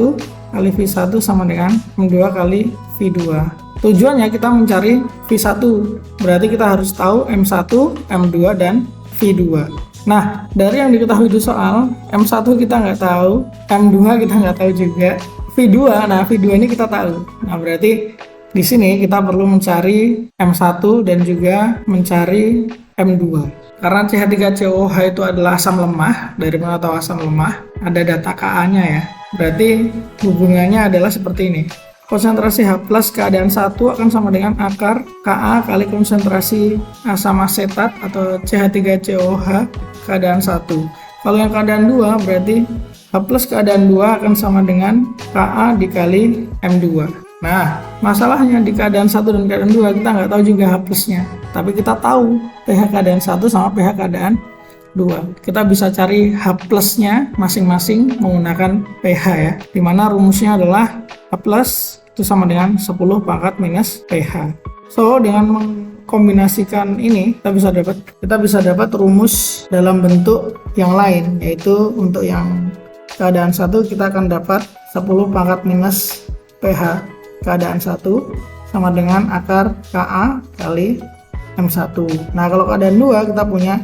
kali V1 sama dengan M2 kali V2. Tujuannya kita mencari V1, berarti kita harus tahu M1, M2, dan V2. Nah, dari yang diketahui di soal, M1 kita nggak tahu, M2 kita nggak tahu juga, V2, nah V2 ini kita tahu. Nah, berarti di sini kita perlu mencari M1 dan juga mencari M2. Karena CH3COOH itu adalah asam lemah, dari mana tahu asam lemah? Ada data Ka-nya ya. Berarti hubungannya adalah seperti ini. Konsentrasi H+ keadaan 1 akan sama dengan akar Ka kali konsentrasi asam asetat atau CH3COOH keadaan 1. Kalau yang keadaan 2 berarti H+ keadaan 2 akan sama dengan Ka dikali M2. Nah, masalahnya di keadaan 1 dan keadaan 2 kita nggak tahu juga H+-nya. Tapi kita tahu pH keadaan 1 sama pH keadaan 2. Kita bisa cari H+-nya masing-masing menggunakan pH ya. Dimana rumusnya adalah H+ itu sama dengan 10 pangkat minus pH. So, dengan mengkombinasikan ini kita bisa dapat rumus dalam bentuk yang lain, yaitu untuk yang keadaan 1 kita akan dapat 10 pangkat minus pH keadaan 1 sama dengan akar Ka kali M1. Nah, kalau keadaan 2 kita punya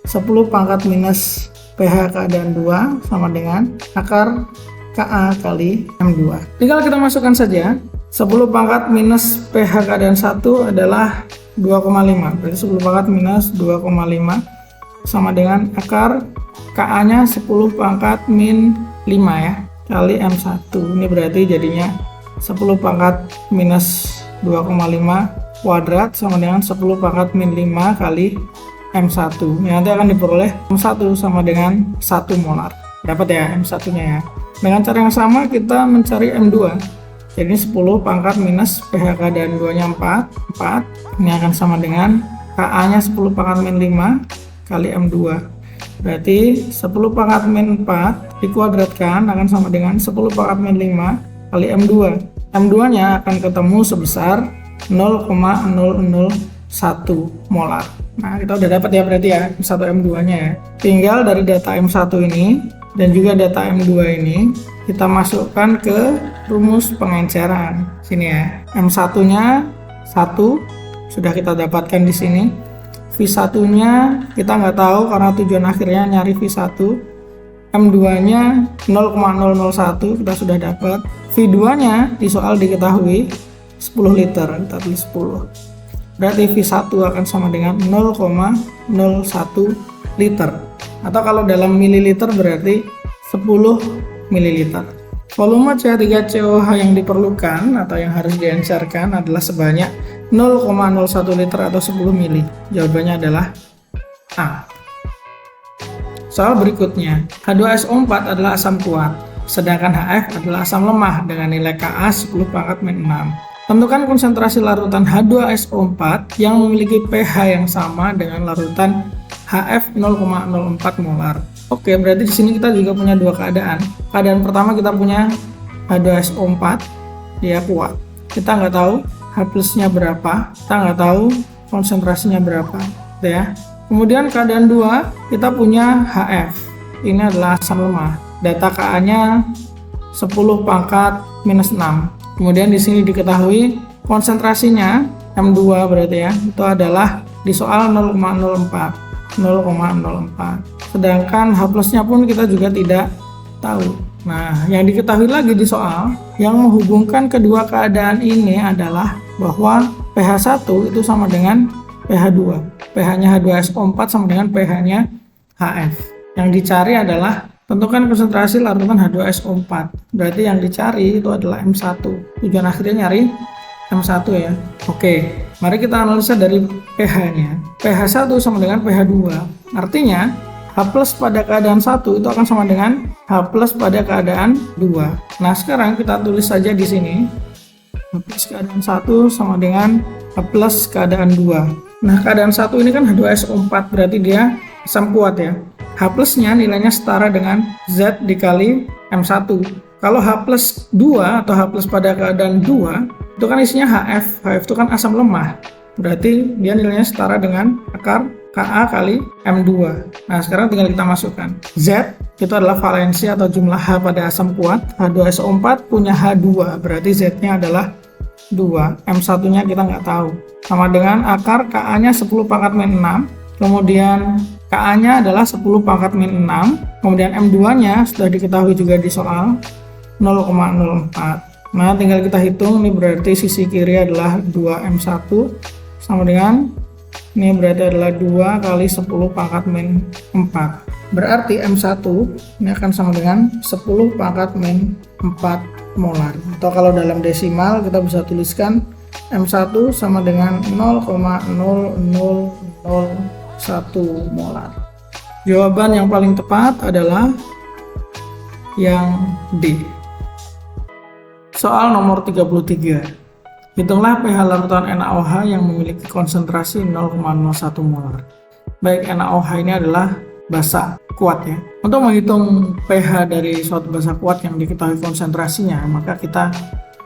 10 pangkat minus pH keadaan 2 sama dengan akar Ka kali M2. Tinggal kita masukkan saja. 10 pangkat minus pH keadaan 1 adalah 2,5. Berarti 10 pangkat minus 2,5 sama dengan akar Ka-nya 10 pangkat min 5 ya kali M1. Ini berarti jadinya 10 pangkat minus 2,5 kuadrat sama dengan 10 pangkat min 5 kali M1. Ini nanti akan diperoleh M1 sama dengan 1 molar. Dapat ya M1-nya ya. Dengan cara yang sama kita mencari M2. Jadi 10 pangkat minus pH keadaan 2-nya 4. Ini akan sama dengan Ka-nya 10 pangkat min 5 kali M2. Berarti 10 pangkat min 4 dikuadratkan akan sama dengan 10 pangkat min 5 kali M2. M2-nya akan ketemu sebesar 0,001 molar. Nah, kita udah dapat ya berarti ya M1 M2-nya ya. Tinggal dari data M1 ini dan juga data M2 ini kita masukkan ke rumus pengenceran. Sini ya. M1-nya 1 sudah kita dapatkan di sini. V1-nya kita nggak tahu karena tujuan akhirnya nyari V1. M2-nya 0,001 kita sudah dapat. V2-nya di soal diketahui 10 liter, kita tulis 10. Berarti V1 akan sama dengan 0,01 liter. Atau kalau dalam mililiter berarti 10 mililiter. Volume CH3COOH yang diperlukan atau yang harus diencerkan adalah sebanyak 0,01 liter atau 10 mili. Jawabannya adalah A. Soal berikutnya, H2SO4 adalah asam kuat, sedangkan HF adalah asam lemah dengan nilai Ka 10 pangkat min 6. Tentukan konsentrasi larutan H2SO4 yang memiliki pH yang sama dengan larutan HF 0,04 molar. Oke, berarti di sini kita juga punya dua keadaan. Keadaan pertama kita punya H2SO4, dia kuat. Kita nggak tahu H+-nya berapa, kita nggak tahu konsentrasinya berapa, gitu ya. Kemudian keadaan 2 kita punya HF. Ini adalah asam lemah. Data Ka-nya 10 pangkat minus 6. Kemudian di sini diketahui konsentrasinya M2 berarti ya. Itu adalah di soal 0,04. Sedangkan H+-nya pun kita juga tidak tahu. Nah, yang diketahui lagi di soal yang menghubungkan kedua keadaan ini adalah bahwa pH 1 itu sama dengan pH 2. pH-nya H2SO4 sama dengan pH-nya HF. Yang dicari adalah tentukan konsentrasi larutan H2SO4. Berarti yang dicari itu adalah M1. Tujuan akhirnya nyari M1 ya. Oke, mari kita analisa dari pH-nya. pH 1 sama dengan pH 2. Artinya H plus pada keadaan 1 itu akan sama dengan H plus pada keadaan 2. Nah, sekarang kita tulis saja di sini. H plus keadaan 1 sama dengan H plus keadaan 2. Nah, keadaan 1 ini kan H2SO4, berarti dia asam kuat ya. H plusnya nilainya setara dengan Z dikali M1. Kalau H plus 2 atau H plus pada keadaan 2, itu kan isinya HF. HF itu kan asam lemah. Berarti dia nilainya setara dengan akar Ka kali M2. Nah, sekarang tinggal kita masukkan. Z itu adalah valensi atau jumlah H pada asam kuat. H2SO4 punya H2, berarti Z-nya adalah 2. M1-nya kita nggak tahu. Sama dengan akar Ka-nya 10 pangkat min 6. Kemudian Ka-nya adalah 10 pangkat min 6. Kemudian M2-nya sudah diketahui juga di soal 0,04. Nah, tinggal kita hitung. Ini berarti sisi kiri adalah 2M1 sama dengan ini berarti adalah 2 kali 10 pangkat min 4. Berarti M1 ini akan sama dengan 10 pangkat min 4 molar. Atau kalau dalam desimal kita bisa tuliskan M1 sama dengan 0,0001 molar. Jawaban yang paling tepat adalah yang D. Soal nomor 33. Hitunglah pH larutan NaOH yang memiliki konsentrasi 0,01 molar. Baik, NaOH ini adalah basa kuat ya. Untuk menghitung pH dari suatu basa kuat yang diketahui konsentrasinya, maka kita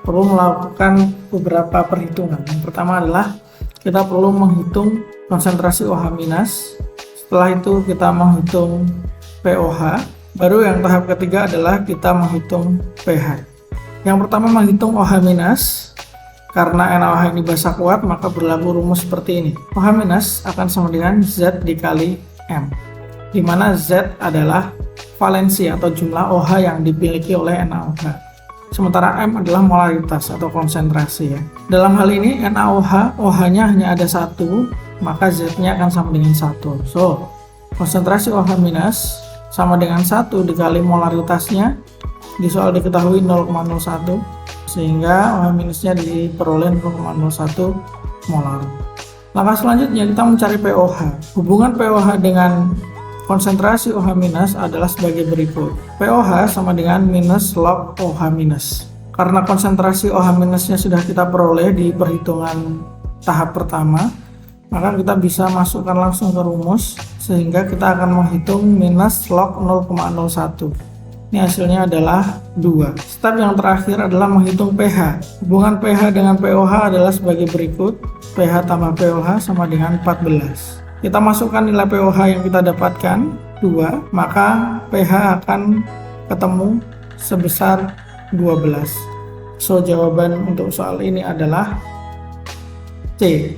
perlu melakukan beberapa perhitungan. Yang pertama adalah kita perlu menghitung konsentrasi OH-. Setelah itu kita menghitung pOH. Baru yang tahap ketiga adalah kita menghitung pH. Yang pertama menghitung OH-. Karena NaOH ini basa kuat, maka berlaku rumus seperti ini. OH- akan sama dengan Z dikali M, di mana Z adalah valensi atau jumlah OH yang dimiliki oleh NaOH. Sementara M adalah molaritas atau konsentrasi ya. Dalam hal ini NaOH, OH-nya hanya ada 1, maka Z-nya akan sama dengan 1. So, konsentrasi OH- sama dengan 1 dikali molaritasnya. Di soal diketahui 0,01. Sehingga OH-nya diperoleh 0,01 molar. Langkah selanjutnya kita mencari pOH. Hubungan pOH dengan konsentrasi OH- adalah sebagai berikut. pOH sama dengan minus log OH-. Karena konsentrasi OH-nya sudah kita peroleh di perhitungan tahap pertama, maka kita bisa masukkan langsung ke rumus, sehingga kita akan menghitung minus log 0,01. Ini hasilnya adalah 2. Step yang terakhir adalah menghitung pH. Hubungan pH dengan pOH adalah sebagai berikut. pH tambah pOH sama dengan 14. Kita masukkan nilai pOH yang kita dapatkan, 2, maka pH akan ketemu sebesar 12. So, jawaban untuk soal ini adalah C.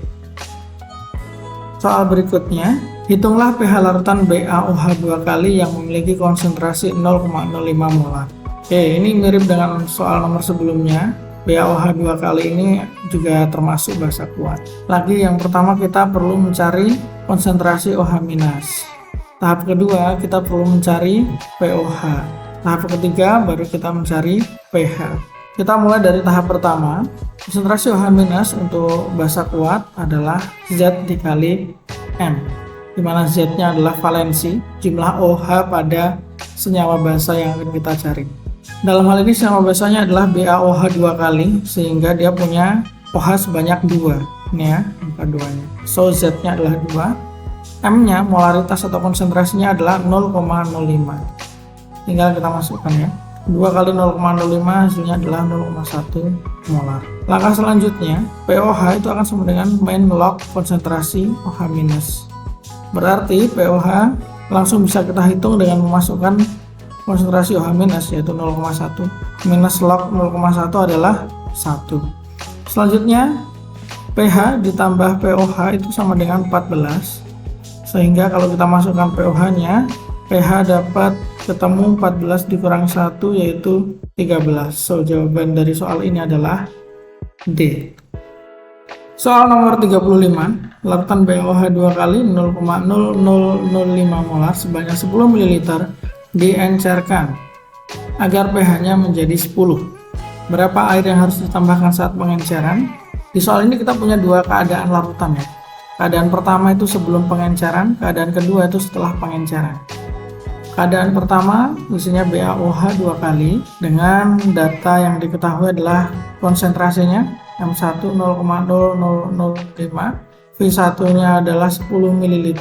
Soal berikutnya, hitunglah pH larutan BaOH 2 kali yang memiliki konsentrasi 0,05 molar. Oke, ini mirip dengan soal nomor sebelumnya. BaOH 2 kali ini juga termasuk basa kuat. Lagi yang pertama kita perlu mencari konsentrasi OH-. Tahap kedua kita perlu mencari pOH. Tahap ketiga baru kita mencari pH. Kita mulai dari tahap pertama. Konsentrasi OH- untuk basa kuat adalah Z dikali M, di mana Z-nya adalah valensi, jumlah OH pada senyawa basa yang akan kita cari. Dalam hal ini senyawa basanya adalah BaOH 2 kali, sehingga dia punya OH sebanyak 2. Ini ya, angka 2-nya. So, Z-nya adalah 2. M-nya, molaritas atau konsentrasinya adalah 0,05. Tinggal kita masukkan ya. 2 kali 0,05 hasilnya adalah 0,1 molar. Langkah selanjutnya, pOH itu akan sama dengan main log konsentrasi OH-. Berarti pOH langsung bisa kita hitung dengan memasukkan konsentrasi OH- yaitu 0,1. Minus log 0,1 adalah 1. Selanjutnya, pH ditambah pOH itu sama dengan 14. Sehingga kalau kita masukkan pOH-nya, pH dapat ketemu 14 dikurang 1 yaitu 13. So, jawaban dari soal ini adalah D. Soal nomor 35, larutan BOH 2 kali 0,0005 molar sebanyak 10 ml diencerkan agar pH-nya menjadi 10. Berapa air yang harus ditambahkan saat pengenceran? Di soal ini kita punya dua keadaan larutan ya. Keadaan pertama itu sebelum pengenceran, keadaan kedua itu setelah pengenceran. Keadaan pertama isinya BaOH 2 kali dengan data yang diketahui adalah konsentrasinya M1 0,0005, V1 nya adalah 10 ml.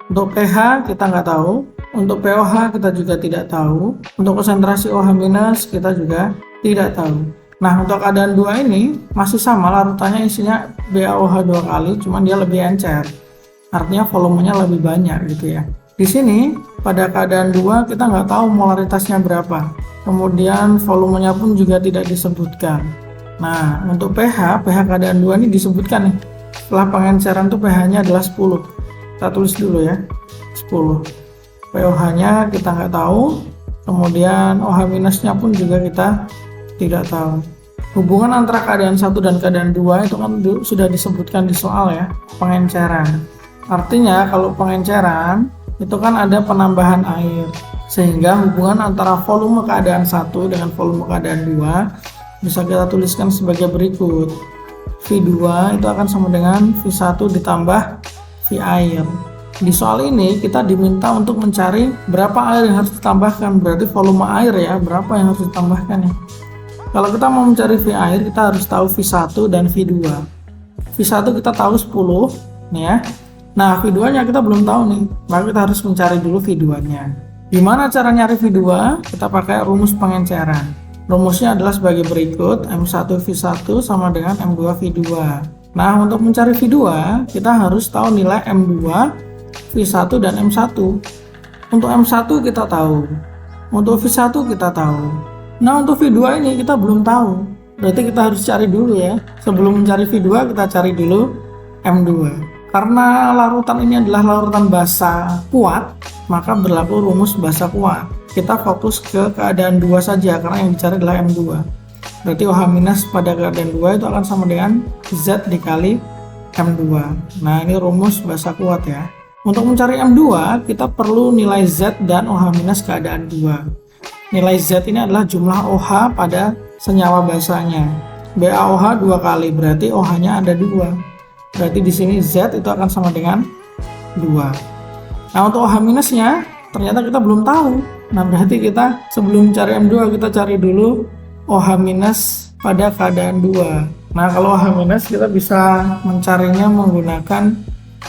Untuk pH kita nggak tahu, untuk pOH kita juga tidak tahu, untuk konsentrasi OH- kita juga tidak tahu. Nah, untuk keadaan 2 ini masih sama, larutannya isinya BaOH 2 kali, cuman dia lebih encer. Artinya volumenya lebih banyak gitu ya. Di sini pada keadaan 2 kita nggak tahu molaritasnya berapa. Kemudian volumenya pun juga tidak disebutkan. Nah, untuk pH keadaan 2 ini disebutkan nih. Setelah pengenceran tuh pH-nya adalah 10. Kita tulis dulu ya. 10. pOH-nya kita nggak tahu. Kemudian OH- pun juga kita tidak tahu. Hubungan antara keadaan 1 dan keadaan 2 itu kan sudah disebutkan di soal ya, pengenceran. Artinya kalau pengenceran itu kan ada penambahan air. Sehingga hubungan antara volume keadaan 1 dengan volume keadaan 2 bisa kita tuliskan sebagai berikut. V2 itu akan sama dengan V1 ditambah V air. Di soal ini kita diminta untuk mencari berapa air yang harus ditambahkan, berarti volume air ya, berapa yang harus ditambahkan ya. Kalau kita mau mencari V air, kita harus tahu V1 dan V2. V1 kita tahu 10 nih ya. Nah, V2 nya kita belum tahu nih, maka kita harus mencari dulu V2 nya. Gimana cara nyari V2? Kita pakai rumus pengenceran. Rumusnya adalah sebagai berikut, M1V1 sama dengan M2V2. Nah, untuk mencari V2, kita harus tahu nilai M2, V1, dan M1. Untuk M1 kita tahu, untuk V1 kita tahu. Nah, untuk V2 ini kita belum tahu. Berarti kita harus cari dulu ya. Sebelum mencari V2, kita cari dulu M2. Karena larutan ini adalah larutan basa kuat, maka berlaku rumus basa kuat. Kita fokus ke keadaan 2 saja karena yang dicari adalah M2. Berarti OH- pada keadaan 2 itu akan sama dengan Z dikali M2. Nah, ini rumus basa kuat ya. Untuk mencari M2, kita perlu nilai Z dan OH- keadaan 2. Nilai Z ini adalah jumlah OH pada senyawa basanya. BaOH 2 kali, berarti OH-nya ada 2. Berarti di sini Z itu akan sama dengan 2. Nah, untuk OH-nya ternyata kita belum tahu. Nah, berarti kita sebelum cari M2 kita cari dulu OH- pada keadaan 2. Nah, kalau OH- kita bisa mencarinya menggunakan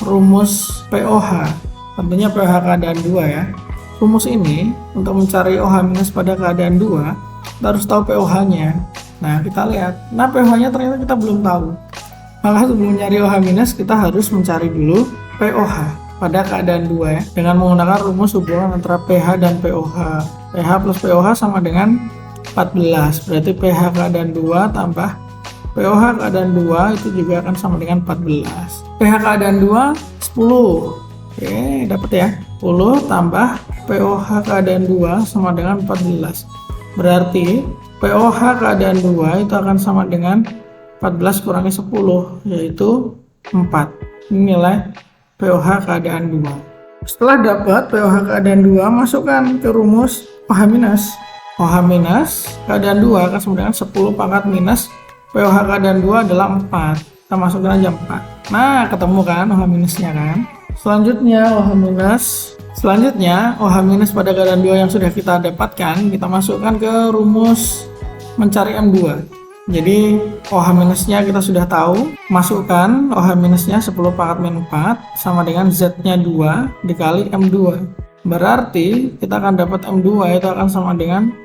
rumus pOH. Tentunya pH keadaan 2 ya. Rumus ini untuk mencari OH- pada keadaan 2, kita harus tahu pOH-nya. Nah, kita lihat. Nah, pH-nya ternyata kita belum tahu. Maka sebelum mencari OH- kita harus mencari dulu pOH pada keadaan 2 ya, dengan menggunakan rumus hubungan antara pH dan pOH. pH plus pOH sama dengan 14, berarti pH keadaan 2 tambah pOH keadaan 2 itu juga akan sama dengan 14. pH keadaan 2 10. Oke, dapat ya. 10 tambah pOH keadaan 2 sama dengan 14. Berarti pOH keadaan 2 itu akan sama dengan 14 kurangi 10, yaitu 4. Ini nilai pOH keadaan 2. Setelah dapat pOH keadaan 2, masukkan ke rumus OH-. OH- keadaan 2 akan sama dengan 10 pangkat minus pOH keadaan 2 adalah 4. Kita masukkan aja 4. Nah, ketemu kan OH-nya kan? Selanjutnya OH- pada keadaan 2 yang sudah kita dapatkan, kita masukkan ke rumus mencari M2. Jadi OH-nya kita sudah tahu, masukkan OH-nya 10 pangkat min 4 sama dengan Z-nya 2 dikali M2. Berarti kita akan dapat M2 itu akan sama dengan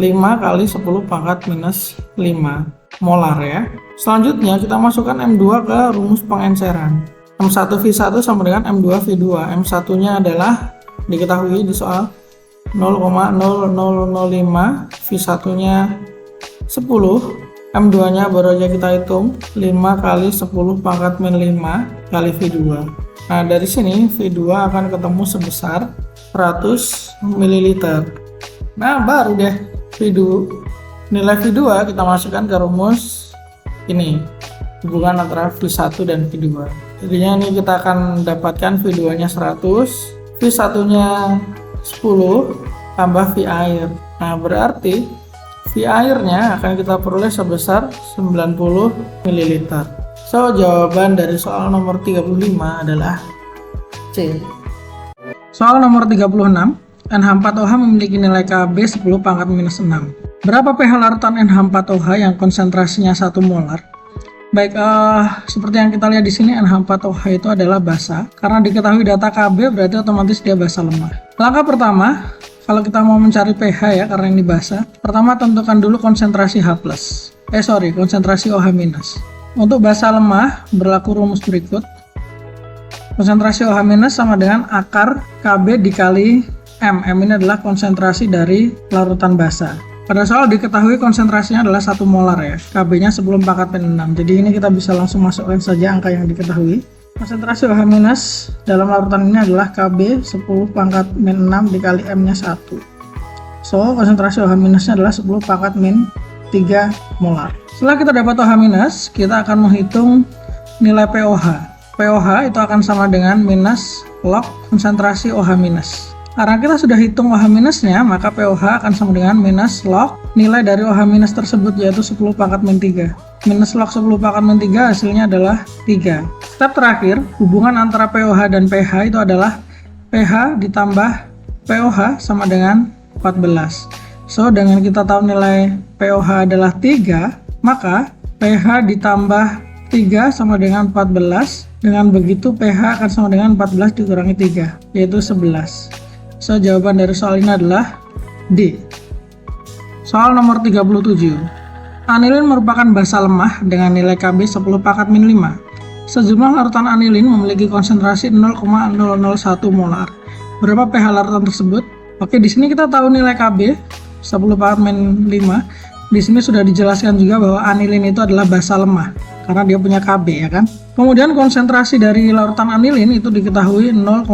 5 kali 10 pangkat minus 5 molar ya. Selanjutnya kita masukkan M2 ke rumus pengenceran. M1V1 sama dengan M2V2. M1-nya adalah diketahui di soal 0,0005, V1-nya 10. M2-nya baru aja kita hitung 5 kali 10 pangkat min 5 kali V2. Nah, dari sini V2 akan ketemu sebesar 100 ml. Nah, baru deh V2. Nilai V2 kita masukkan ke rumus ini. hubungan antara V1 dan V2. Jadinya ini kita akan dapatkan V2 nya 100, V1 nya 10 tambah V air. Nah berarti V airnya akan kita peroleh sebesar 90 ml. So jawaban dari soal nomor 35 adalah C. Soal nomor 36, NH4OH memiliki nilai Kb 10 pangkat minus 6. Berapa pH larutan NH4OH yang konsentrasinya 1 molar? Baik, seperti yang kita lihat di sini, NH4OH itu adalah basa. Karena diketahui data Kb berarti otomatis dia basa lemah. Langkah pertama, kalau kita mau mencari pH ya, karena ini basa, pertama tentukan dulu konsentrasi H+. Konsentrasi OH-. Untuk basa lemah, berlaku rumus berikut. Konsentrasi OH- sama dengan akar Kb dikali M. M ini adalah konsentrasi dari larutan basa. Pada soal diketahui konsentrasinya adalah 1 molar ya. Kb-nya 10 pangkat min 6. Jadi ini kita bisa langsung masukkan saja angka yang diketahui. Konsentrasi OH- dalam larutan ini adalah Kb 10 pangkat min 6 dikali M-nya 1. So, konsentrasi OH- adalah 10 pangkat min 3 molar. Setelah kita dapat OH-, kita akan menghitung nilai pOH. pOH itu akan sama dengan minus log konsentrasi OH-. Karena kita sudah hitung OH-nya, maka pOH akan sama dengan minus log nilai dari OH- tersebut, yaitu 10 pangkat min 3. Minus log 10 pangkat min 3 hasilnya adalah 3. Step terakhir, hubungan antara pOH dan pH itu adalah pH ditambah pOH sama dengan 14. So, dengan kita tahu nilai pOH adalah 3, maka pH ditambah 3 sama dengan 14. Dengan begitu pH akan sama dengan 14 dikurangi 3, yaitu 11. So, jawaban dari soal ini adalah D. Soal nomor 37. Anilin merupakan basa lemah dengan nilai Kb 10 pangkat min 5. Sejumlah larutan anilin memiliki konsentrasi 0,001 molar. Berapa pH larutan tersebut? Oke, di sini kita tahu nilai Kb 10 pangkat min 5. Di sini sudah dijelaskan juga bahwa anilin itu adalah basa lemah karena dia punya Kb ya kan. Kemudian konsentrasi dari larutan anilin itu diketahui 0,001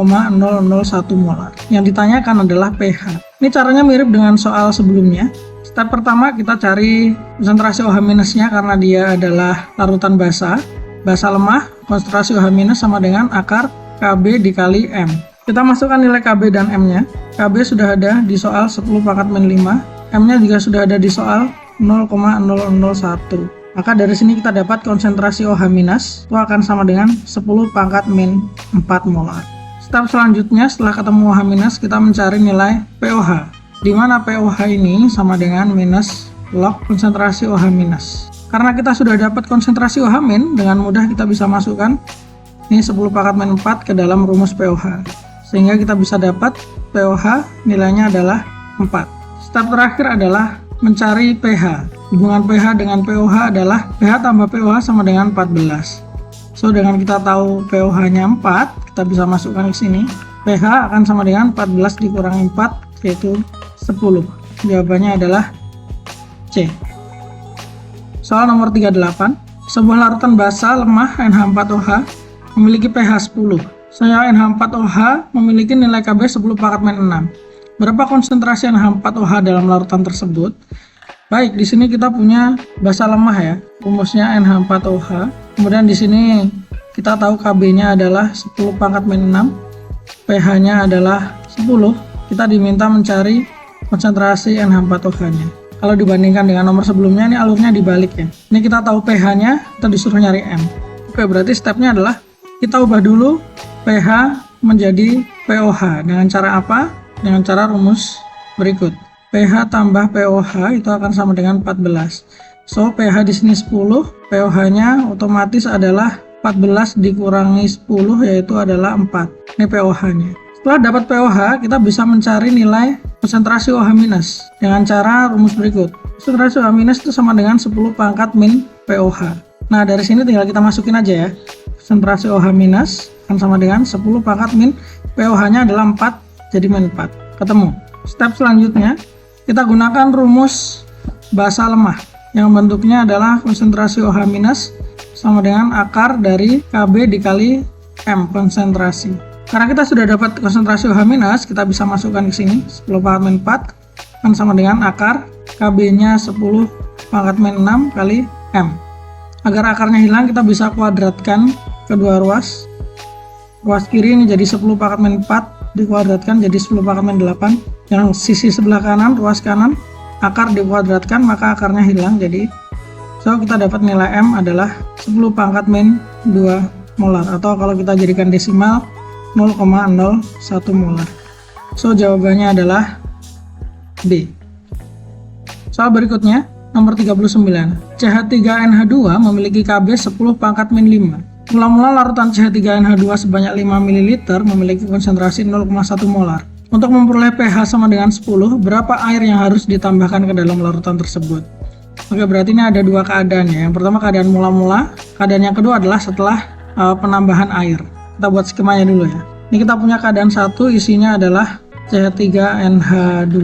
molar. Yang ditanyakan adalah pH. Ini caranya mirip dengan soal sebelumnya. Step pertama kita cari konsentrasi OH-nya karena dia adalah larutan basa. Basa lemah, konsentrasi OH- sama dengan akar Kb dikali M. Kita masukkan nilai Kb dan M-nya. Kb sudah ada di soal 10 pangkat min 5. M-nya juga sudah ada di soal 0,001. Maka dari sini kita dapat konsentrasi OH- itu akan sama dengan 10 pangkat min 4 molar. Step selanjutnya setelah ketemu OH- kita mencari nilai pOH. Di mana pOH ini sama dengan minus log konsentrasi OH-. Karena kita sudah dapat konsentrasi OH-, dengan mudah kita bisa masukkan ini 10 pangkat min 4 ke dalam rumus pOH. Sehingga kita bisa dapat pOH nilainya adalah 4. Step terakhir adalah mencari pH. Hubungan pH dengan pOH adalah pH tambah pOH sama dengan 14. So, dengan kita tahu pOH-nya 4, kita bisa masukkan ke sini. pH akan sama dengan 14 dikurangi 4, yaitu 10. Jawabannya adalah C. Soal nomor 38. Sebuah larutan basa lemah NH4OH memiliki pH 10. Senyawa NH4OH memiliki nilai Kb 10 pangkat min 6. Berapa konsentrasi NH4OH dalam larutan tersebut? Baik, di sini kita punya basa lemah ya. Rumusnya NH4OH. Kemudian di sini kita tahu Kb-nya adalah 10 pangkat min 6. pH-nya adalah 10. Kita diminta mencari konsentrasi NH4OH-nya. Kalau dibandingkan dengan nomor sebelumnya, ini alurnya dibalik ya. Ini kita tahu pH-nya, kita disuruh nyari M. Oke, berarti stepnya adalah kita ubah dulu pH menjadi pOH. Dengan cara apa? Dengan cara rumus berikut. pH tambah pOH itu akan sama dengan 14. So, pH di sini 10, pOH-nya otomatis adalah 14 dikurangi 10, yaitu adalah 4. Ini pOH-nya. Setelah dapat pOH, kita bisa mencari nilai konsentrasi OH- dengan cara rumus berikut. Konsentrasi OH- itu sama dengan 10 pangkat min pOH. Nah, dari sini tinggal kita masukin aja ya. Konsentrasi OH- akan sama dengan 10 pangkat min pOH-nya adalah 4, jadi min 4. Ketemu. Step selanjutnya, kita gunakan rumus basa lemah yang bentuknya adalah konsentrasi OH- sama dengan akar dari Kb dikali M konsentrasi. Karena kita sudah dapat konsentrasi OH-, kita bisa masukkan ke sini 10 pangkat min 4 kan sama dengan akar Kb-nya 10 pangkat min 6 kali M. Agar akarnya hilang, kita bisa kuadratkan kedua ruas. Ruas kiri ini jadi 10 pangkat min 4 dikuadratkan jadi 10 pangkat min 8. Yang sisi sebelah kanan, ruas kanan, akar dikuadratkan maka akarnya hilang. Jadi kita dapat nilai M adalah 10 pangkat min 2 molar, atau kalau kita jadikan desimal 0,01 molar. Jawabannya adalah B. Soal berikutnya, nomor 39. CH3NH2 memiliki Kb 10 pangkat min 5. Mula-mula larutan CH3NH2 sebanyak 5 ml memiliki konsentrasi 0,1 molar. Untuk memperoleh pH sama dengan 10, berapa air yang harus ditambahkan ke dalam larutan tersebut? Oke, berarti ini ada dua keadaan ya. Yang pertama keadaan mula-mula, keadaan yang kedua adalah setelah penambahan air. Kita buat skemanya dulu ya. Ini kita punya keadaan satu, isinya adalah CH3NH2.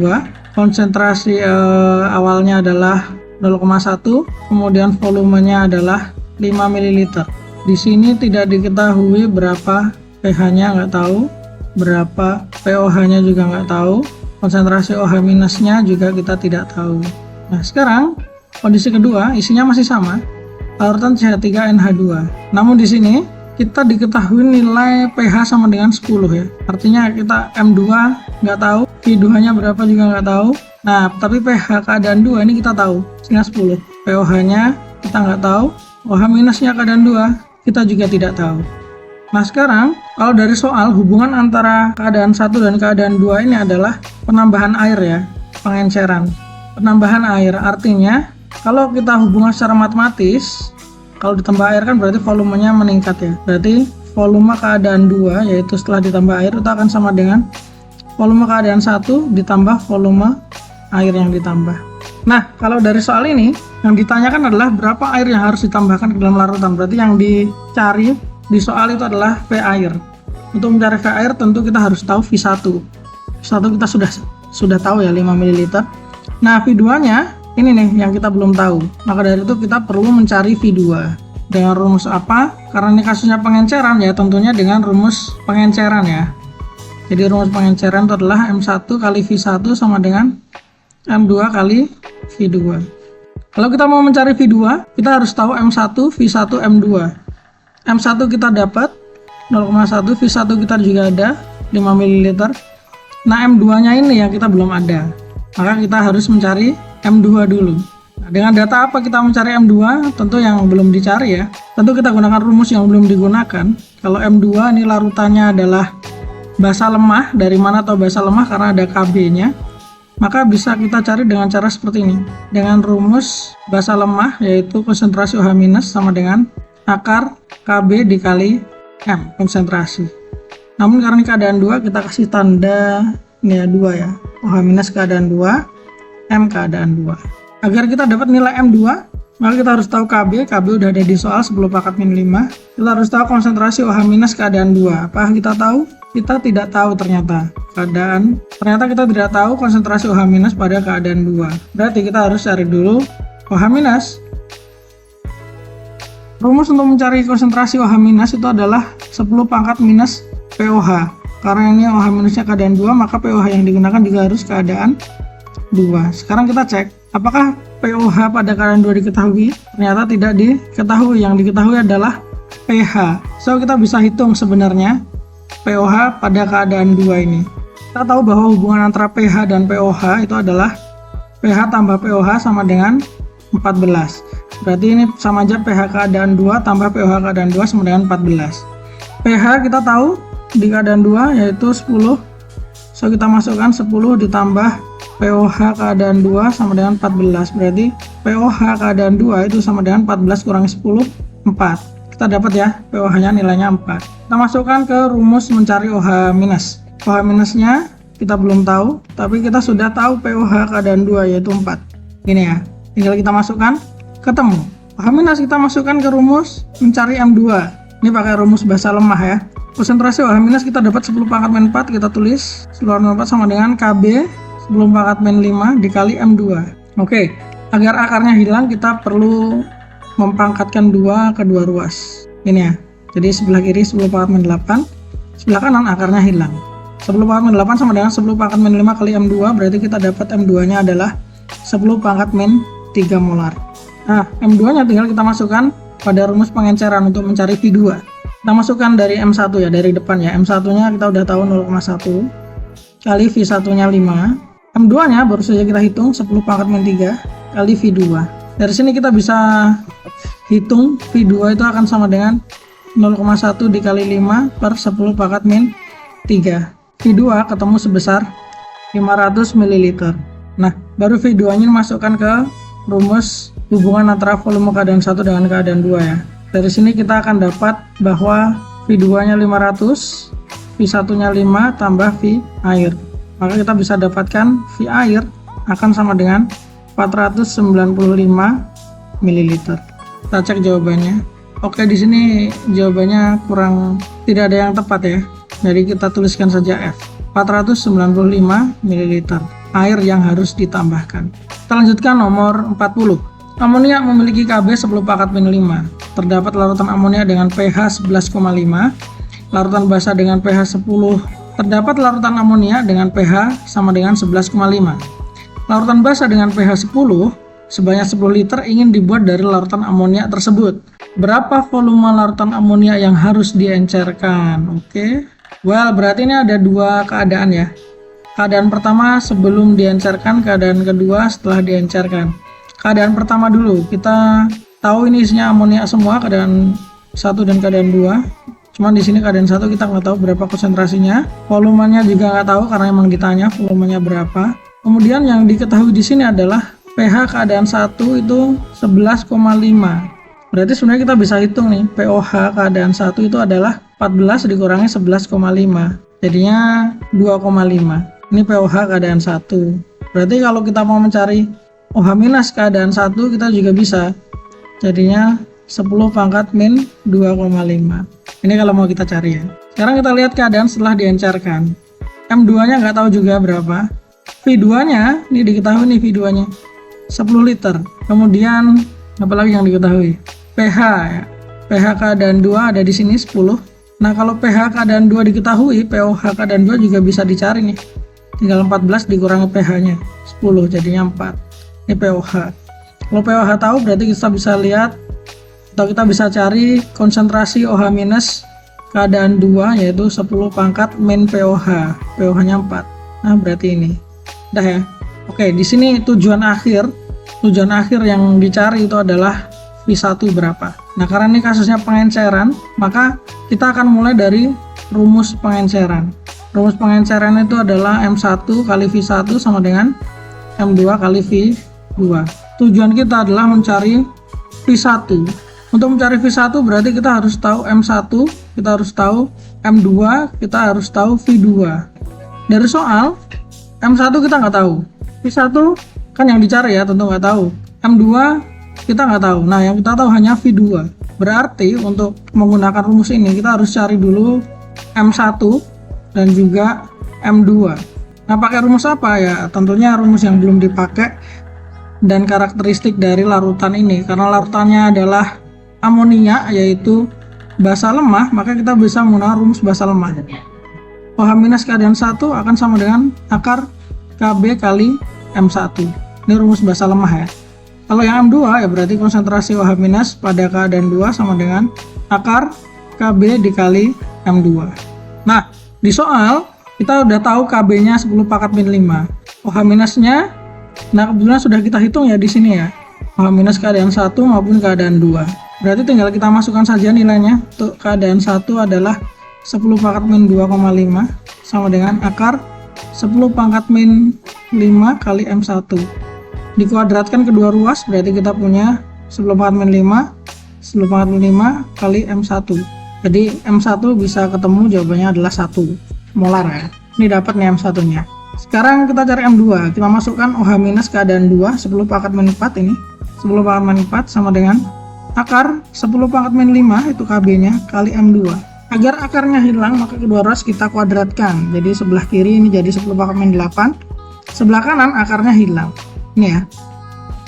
Konsentrasi awalnya adalah 0,1, kemudian volumenya adalah 5 ml. Di sini tidak diketahui berapa pH-nya, nggak tahu, berapa pOH-nya juga nggak tahu, konsentrasi OH minusnya juga kita tidak tahu. Nah, sekarang kondisi kedua, isinya masih sama, larutan CH3NH2. Namun di sini kita diketahui nilai pH sama dengan 10 ya. Artinya kita M2 nggak tahu, V2-nya berapa juga nggak tahu. Nah, tapi pH keadaan 2 ini kita tahu, sehingga 10. pOH-nya kita nggak tahu, OH minusnya keadaan 2 kita juga tidak tahu. Nah, sekarang kalau dari soal hubungan antara keadaan 1 dan keadaan 2 ini adalah penambahan air ya, pengenceran. Penambahan air artinya kalau kita hubungan secara matematis, kalau ditambah air kan berarti volumenya meningkat ya. Berarti volume keadaan 2 yaitu setelah ditambah air itu akan sama dengan volume keadaan 1 ditambah volume air yang ditambah. Nah, kalau dari soal ini yang ditanyakan adalah berapa air yang harus ditambahkan ke dalam larutan. Berarti yang dicari di soal itu adalah V air. Untuk mencari V air tentu kita harus tahu V1. V1 kita sudah tahu ya 5 ml. Nah, V2-nya ini nih yang kita belum tahu. Maka dari itu kita perlu mencari V2. Dengan rumus apa? Karena ini kasusnya pengenceran ya, tentunya dengan rumus pengenceran ya. Jadi rumus pengenceran itu adalah M1 kali V1 sama dengan M2 kali V2. Kalau kita mau mencari V2, kita harus tahu M1, V1, M2. M1 kita dapat 0,1, V1 kita juga ada 5 ml. Nah, M2-nya ini yang kita belum ada. Maka kita harus mencari M2 dulu. Nah, dengan data apa kita mencari M2? Tentu yang belum dicari ya. Tentu kita gunakan rumus yang belum digunakan. Kalau M2 ini larutannya adalah basa lemah. Dari mana tahu basa lemah? Karena ada Kb-nya. Maka bisa kita cari dengan cara seperti ini. Dengan rumus basa lemah, yaitu konsentrasi OH- sama dengan akar Kb dikali M, konsentrasi. Namun karena ini keadaan 2, kita kasih tanda ini ya 2 ya. OH- keadaan 2, M keadaan 2. Agar kita dapat nilai M2, maka kita harus tahu Kb. Kb udah ada di soal 10 pangkat min 5. Kita harus tahu konsentrasi OH- keadaan 2. Apa kita tahu? Kita tidak tahu ternyata kita tidak tahu konsentrasi OH- pada keadaan 2. Berarti kita harus cari dulu OH-. Rumus untuk mencari konsentrasi OH- itu adalah 10 pangkat minus pOH. Karena ini OH- keadaan 2, maka pOH yang digunakan juga harus keadaan 2. Sekarang kita cek apakah pOH pada keadaan 2 diketahui. Ternyata tidak diketahui. Yang diketahui adalah pH. Kita bisa hitung sebenarnya pOH pada keadaan 2 ini. Kita tahu bahwa hubungan antara pH dan pOH itu adalah pH tambah pOH sama dengan 14. Berarti ini sama aja pH keadaan 2 tambah pOH keadaan 2 sama dengan 14. pH kita tahu di keadaan 2 yaitu 10. Kita masukkan 10 ditambah pOH keadaan 2 sama dengan 14. Berarti pOH keadaan 2 itu sama dengan 14 kurangi 10, 4. Kita dapat ya pOH-nya nilainya 4. Kita masukkan ke rumus mencari OH-. OH-nya kita belum tahu, tapi kita sudah tahu pOH keadaan 2 yaitu 4. Ini ya, tinggal kita masukkan, ketemu. OH- kita masukkan ke rumus mencari M2. Ini pakai rumus basa lemah ya. Konsentrasi OH- kita dapat 10 pangkat min 4, kita tulis 10 pangkat 4 sama dengan Kb 10 pangkat min 5 dikali M2. Oke, agar akarnya hilang kita perlu mempangkatkan 2 ke 2 ruas. Ini ya. Jadi sebelah kiri 10 pangkat min 8, sebelah kanan akarnya hilang. 10 pangkat min 8 sama dengan 10 pangkat min 5 kali M2, berarti kita dapat M2-nya adalah 10 pangkat min 3 molar. Nah, M2-nya tinggal kita masukkan pada rumus pengenceran untuk mencari V2. Kita masukkan dari M1 ya, dari depan ya. M1 nya kita udah tahu 0,1 kali V1 nya 5. M2 nya baru saja kita hitung 10 pangkat min 3 kali V2. Dari sini kita bisa hitung V2 itu akan sama dengan 0,1 dikali 5 per 10 pangkat min 3. V2 ketemu sebesar 500 ml. Nah, baru V2 nya masukkan ke rumus hubungan antara volume keadaan 1 dengan keadaan 2 ya. Dari sini kita akan dapat bahwa V2 nya 500, V1 nya 5 tambah V air. Maka kita bisa dapatkan V air akan sama dengan 495 ml. Kita cek jawabannya. Oke, di sini jawabannya tidak ada yang tepat ya. Jadi kita tuliskan saja F. 495 ml air yang harus ditambahkan. Kita lanjutkan nomor 40. Amonia memiliki Kb 10 pangkat min 5. Terdapat larutan amonia dengan pH 11,5, larutan basa dengan pH 10. Terdapat larutan amonia dengan pH sama dengan 11,5. Larutan basa dengan pH 10 sebanyak 10 liter ingin dibuat dari larutan amonia tersebut. Berapa volume larutan amonia yang harus diencerkan? Oke. Well, berarti ini ada dua keadaan ya. Keadaan pertama sebelum diencerkan, keadaan kedua setelah diencerkan. Keadaan pertama dulu, kita tahu ini isinya amonia semua, keadaan 1 dan keadaan 2. Cuman di sini keadaan 1 kita nggak tahu berapa konsentrasinya, volumenya juga nggak tahu karena emang ditanya volumenya berapa. Kemudian yang diketahui di sini adalah pH keadaan 1 itu 11,5. Berarti sebenarnya kita bisa hitung nih, pOH keadaan 1 itu adalah 14 dikurangi 11,5. Jadinya 2,5. Ini pOH keadaan 1. Berarti kalau kita mau mencari OH minus keadaan 1 kita juga bisa. Jadinya 10 pangkat min 2,5. Ini kalau mau kita cari ya. Sekarang kita lihat keadaan setelah diencerkan. M2 nya nggak tahu juga berapa. V2 nya, ini diketahui nih V2 nya 10 liter. Kemudian apa lagi yang diketahui? pH ya. pH keadaan 2 ada di sini 10. Nah, kalau pH keadaan 2 diketahui, pOH keadaan 2 juga bisa dicari nih. Tinggal 14 dikurangi pH-nya 10, jadinya 4. Ini pOH. Kalau pOH tahu berarti kita bisa lihat atau kita bisa cari konsentrasi OH minus keadaan 2 yaitu 10 pangkat min pOH. pOH-nya 4. Nah, berarti ini. Udah ya. Oke, di sini tujuan akhir yang dicari itu adalah V1 berapa. Nah, karena ini kasusnya pengenceran, maka kita akan mulai dari rumus pengenceran. Rumus pengenceran itu adalah M1 kali V1 sama dengan M2 kali V2. Tujuan kita adalah mencari V1. Untuk mencari V1 berarti kita harus tahu M1, kita harus tahu M2, kita harus tahu V2. Dari soal, M1 kita nggak tahu. V1 kan yang dicari ya, tentu nggak tahu. M2 kita nggak tahu. Nah, yang kita tahu hanya V2. Berarti untuk menggunakan rumus ini kita harus cari dulu M1 dan juga M2. Nah, pakai rumus apa ya? Tentunya rumus yang belum dipakai dan karakteristik dari larutan ini. Karena larutannya adalah amonia yaitu basa lemah, maka kita bisa menggunakan rumus basa lemah. OH minus keadaan 1 akan sama dengan akar Kb kali M1. Ini rumus basa lemah ya. Kalau yang M2 ya berarti konsentrasi OH minus pada keadaan 2 sama dengan akar Kb dikali M2. Nah, di soal kita udah tahu Kb-nya 10 pangkat min 5. OH minusnya, nah kebetulan sudah kita hitung ya di sini ya. OH minus keadaan 1 maupun keadaan 2. Berarti tinggal kita masukkan saja nilainya. Untuk keadaan 1 adalah 10 pangkat min 2,5 sama dengan akar 10 pangkat min 5 kali M1. Dikuadratkan kedua ruas berarti kita punya 10 pangkat min 5 10 pangkat min 5 kali M1. Jadi M1 bisa ketemu jawabannya adalah 1 molar ya. Ini dapat nih M1 nya. Sekarang kita cari M2. Kita masukkan OH minus keadaan 2 10 pangkat min 4 ini. 10 pangkat min 4 sama dengan akar 10 pangkat min 5 itu Kb nya kali M2. Agar akarnya hilang maka kedua ruas kita kuadratkan. Jadi sebelah kiri ini jadi 10 pangkat min 8. Sebelah kanan akarnya hilang. Ini ya.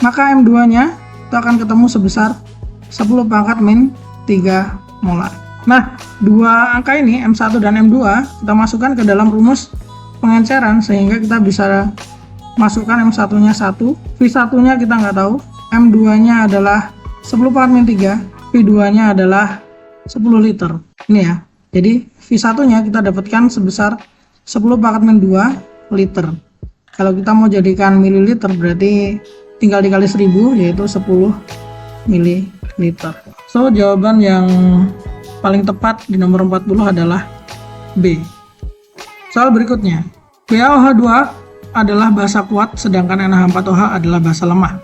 Maka M2 nya itu akan ketemu sebesar 10 pangkat min 3 molar. Nah, dua angka ini M1 dan M2 kita masukkan ke dalam rumus pengenceran sehingga kita bisa masukkan M1 nya 1, V1 nya kita nggak tahu, M2 nya adalah 10 pangkat min 3 V2-nya adalah 10 liter. Ini ya. Jadi V1-nya kita dapatkan sebesar 10 pangkat min 2 liter. Kalau kita mau jadikan mililiter berarti tinggal dikali 1000 yaitu 10 mililiter. So jawaban yang paling tepat di nomor 40 adalah B. Soal berikutnya. BaOH2 adalah basa kuat sedangkan NH4OH adalah basa lemah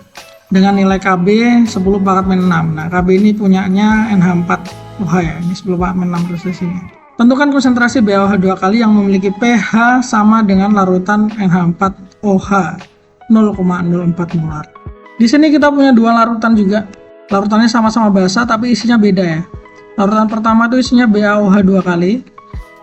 dengan nilai KB 10 pangkat min 6. Nah, KB ini punyanya NH4OH ya. Ini 10 pangkat min 6 terus di sini. Tentukan konsentrasi BaOH 2 kali yang memiliki pH sama dengan larutan NH4OH 0,04 molar. Di sini kita punya dua larutan juga. Larutannya sama-sama basa tapi isinya beda ya. Larutan pertama itu isinya BaOH 2 kali.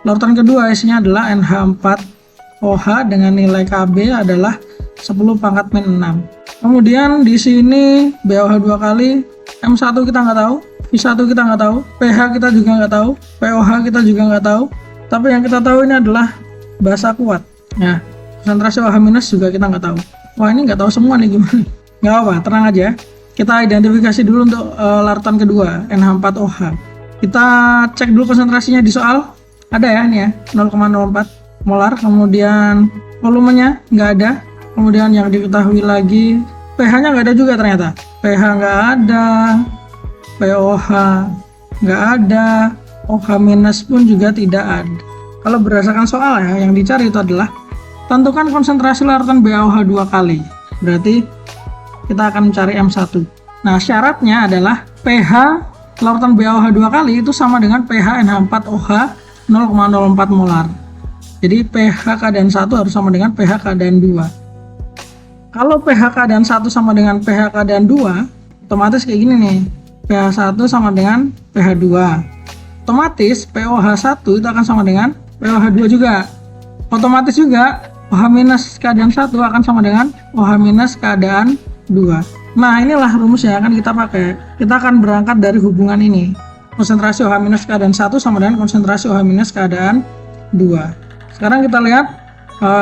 Larutan kedua isinya adalah NH4OH dengan nilai KB adalah 10 pangkat min 6. Kemudian di sini BaOH 2 kali, M1 kita nggak tahu, V1 kita nggak tahu, pH kita juga nggak tahu, POH kita juga nggak tahu. Tapi yang kita tahu ini adalah basa kuat. Nah, konsentrasi OH- juga kita nggak tahu. Wah, ini nggak tahu semua nih gimana. Nggak apa, tenang aja. Kita identifikasi dulu untuk larutan kedua, NH4OH. Kita cek dulu konsentrasinya di soal. Ada ya, ini ya, 0,04 molar. Kemudian volumenya nggak ada. Kemudian yang diketahui lagi, pH-nya nggak ada juga ternyata. pH nggak ada, POH nggak ada, OH- pun juga tidak ada. Kalau berdasarkan soal ya, yang dicari itu adalah tentukan konsentrasi larutan BaOH 2 kali. Berarti kita akan mencari M1. Nah, syaratnya adalah pH larutan BaOH 2 kali itu sama dengan pH NH4OH 0,04 molar. Jadi pH keadaan 1 harus sama dengan pH keadaan 2. Kalau pH keadaan 1 sama dengan pH keadaan 2, otomatis kayak gini nih. pH 1 sama dengan pH 2. Otomatis POH 1 itu akan sama dengan POH 2 juga. Otomatis juga OH- keadaan 1 akan sama dengan OH- keadaan 2. Nah, inilah rumus yang akan kita pakai. Kita akan berangkat dari hubungan ini. Konsentrasi OH- keadaan 1 sama dengan konsentrasi OH- keadaan 2. Sekarang kita lihat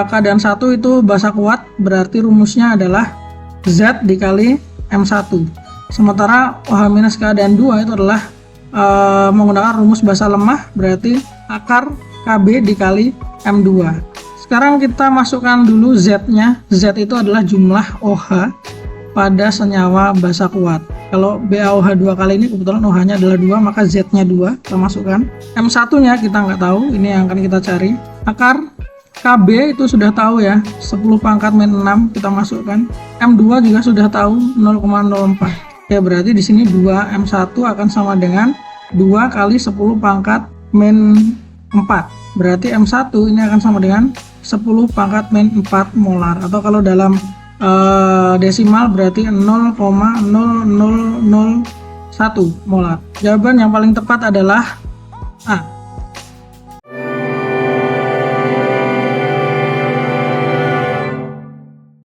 keadaan 1 itu basa kuat, berarti rumusnya adalah Z dikali M1. Sementara OH- keadaan 2 itu adalah menggunakan rumus basa lemah, berarti akar KB dikali M2. Sekarang kita masukkan dulu Z-nya. Z itu adalah jumlah OH pada senyawa basa kuat. Kalau BaOH 2 kali ini kebetulan OH-nya adalah 2, maka Z-nya 2 kita masukkan. M1-nya kita nggak tahu, ini yang akan kita cari. Akar KB itu sudah tahu ya, 10 pangkat min 6 kita masukkan. M2 juga sudah tahu, 0,04. Ya, berarti di sini 2 M1 akan sama dengan 2 kali 10 pangkat min 4. Berarti M1 ini akan sama dengan 10 pangkat min 4 molar. Atau kalau dalam desimal berarti 0,0001 molar. Jawaban yang paling tepat adalah A.